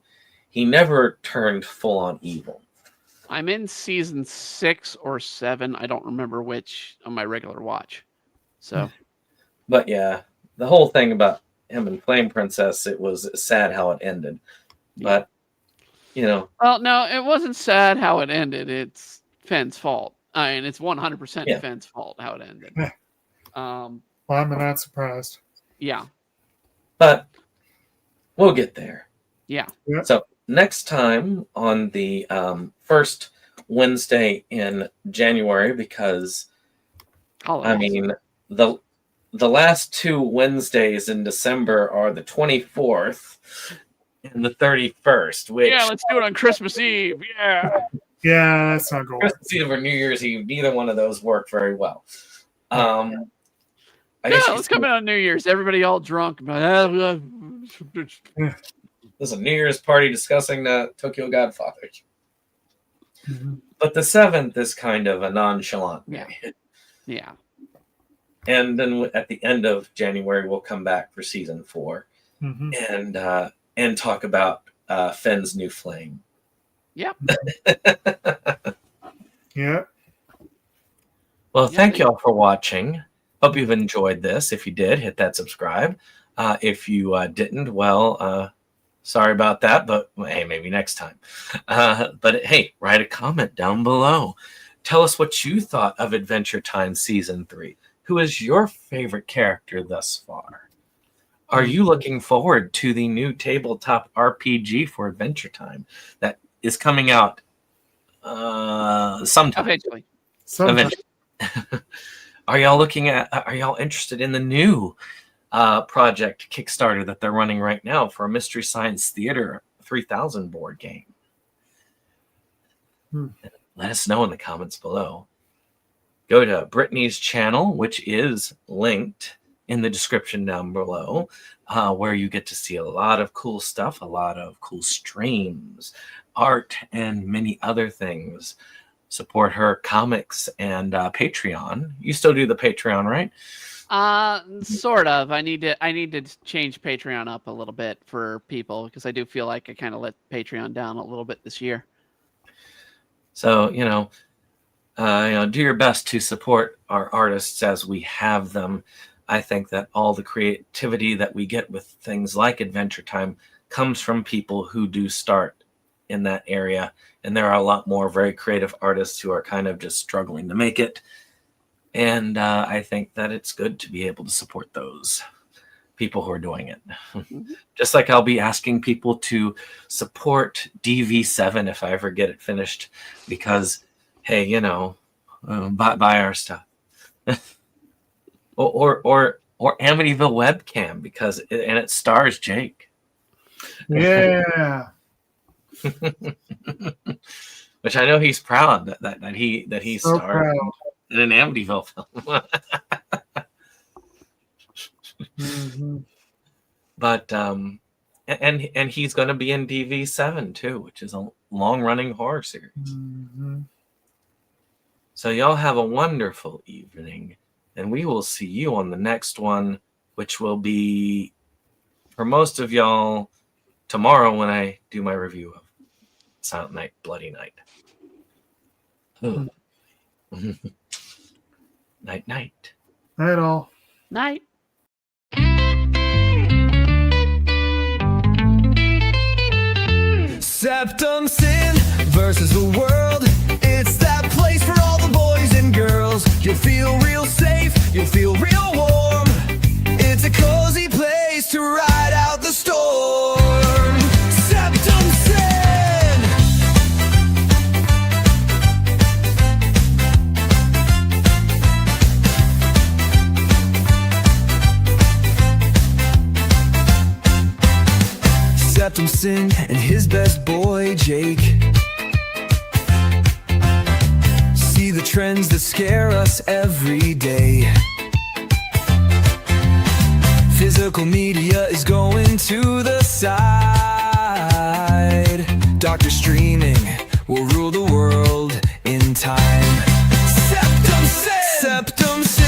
he never turned full on evil. I'm in season 6 or 7. I don't remember which on my regular watch. So, but yeah, the whole thing about him and Flame Princess, it was sad how it ended. But, well, no, it wasn't sad how it ended. It's Finn's fault. I mean, it's 100% Finn's fault how it ended. Well, I'm not surprised. Yeah. But we'll get there. Yeah. So next time on the first Wednesday in January, because the last 2 Wednesdays in December are the 24th and the 31st. Which, let's do it on Christmas Eve. Yeah. Yeah, that's not going. Christmas Eve or New Year's Eve, neither one of those work very well. Let's come in on New Year's. Everybody all drunk. There's a New Year's party discussing Tokyo Godfather. But the 7th is kind of a nonchalant day. Yeah. And then at the end of January, we'll come back for season 4. And and talk about Fenn's new flame. Yep. Yeah. Well, thank you all for watching. Hope you've enjoyed this. If you did, hit that subscribe. If you didn't, well, sorry about that, but hey, maybe next time. But hey, write a comment down below. Tell us what you thought of Adventure Time Season 3. Who is your favorite character thus far? Are you looking forward to the new tabletop RPG for Adventure Time that is coming out sometime? Eventually. Are y'all interested in the new project Kickstarter that they're running right now for a Mystery Science Theater 3000 board game? Let us know in the comments below. Go to Brittany's channel, which is linked in the description down below, where you get to see a lot of cool stuff, a lot of cool streams, art, and many other things. Support her comics and Patreon. You still do the Patreon, right? Sort of. I need to change Patreon up a little bit for people because I do feel like I kind of let Patreon down a little bit this year. So, do your best to support our artists as we have them. I think that all the creativity that we get with things like Adventure Time comes from people who do start in that area. And there are a lot more very creative artists who are kind of just struggling to make it. And I think that it's good to be able to support those people who are doing it. Just like I'll be asking people to support DV7 if I ever get it finished, because, hey, buy our stuff. or Amityville webcam, because it stars Jake. Yeah. Which I know he's proud that he So starred proud. in an Amityville film. But and he's going to be in DV7 too, which is a long-running horror series. So y'all have a wonderful evening, and we will see you on the next one, which will be, for most of y'all, tomorrow when I do my review of Silent Night, Bloody Night. Night, night. Night all. Night. SeptumSin versus the world. It's that place for all the boys and girls. You'll feel real safe, you'll feel real warm. It's a cozy place to ride out the storm. SeptumSin. SeptumSin and his best boy Jake see the trends that scare us every day. Physical media is going to the side. Doctor streaming will rule the world in time. SeptumSin. SeptumSin.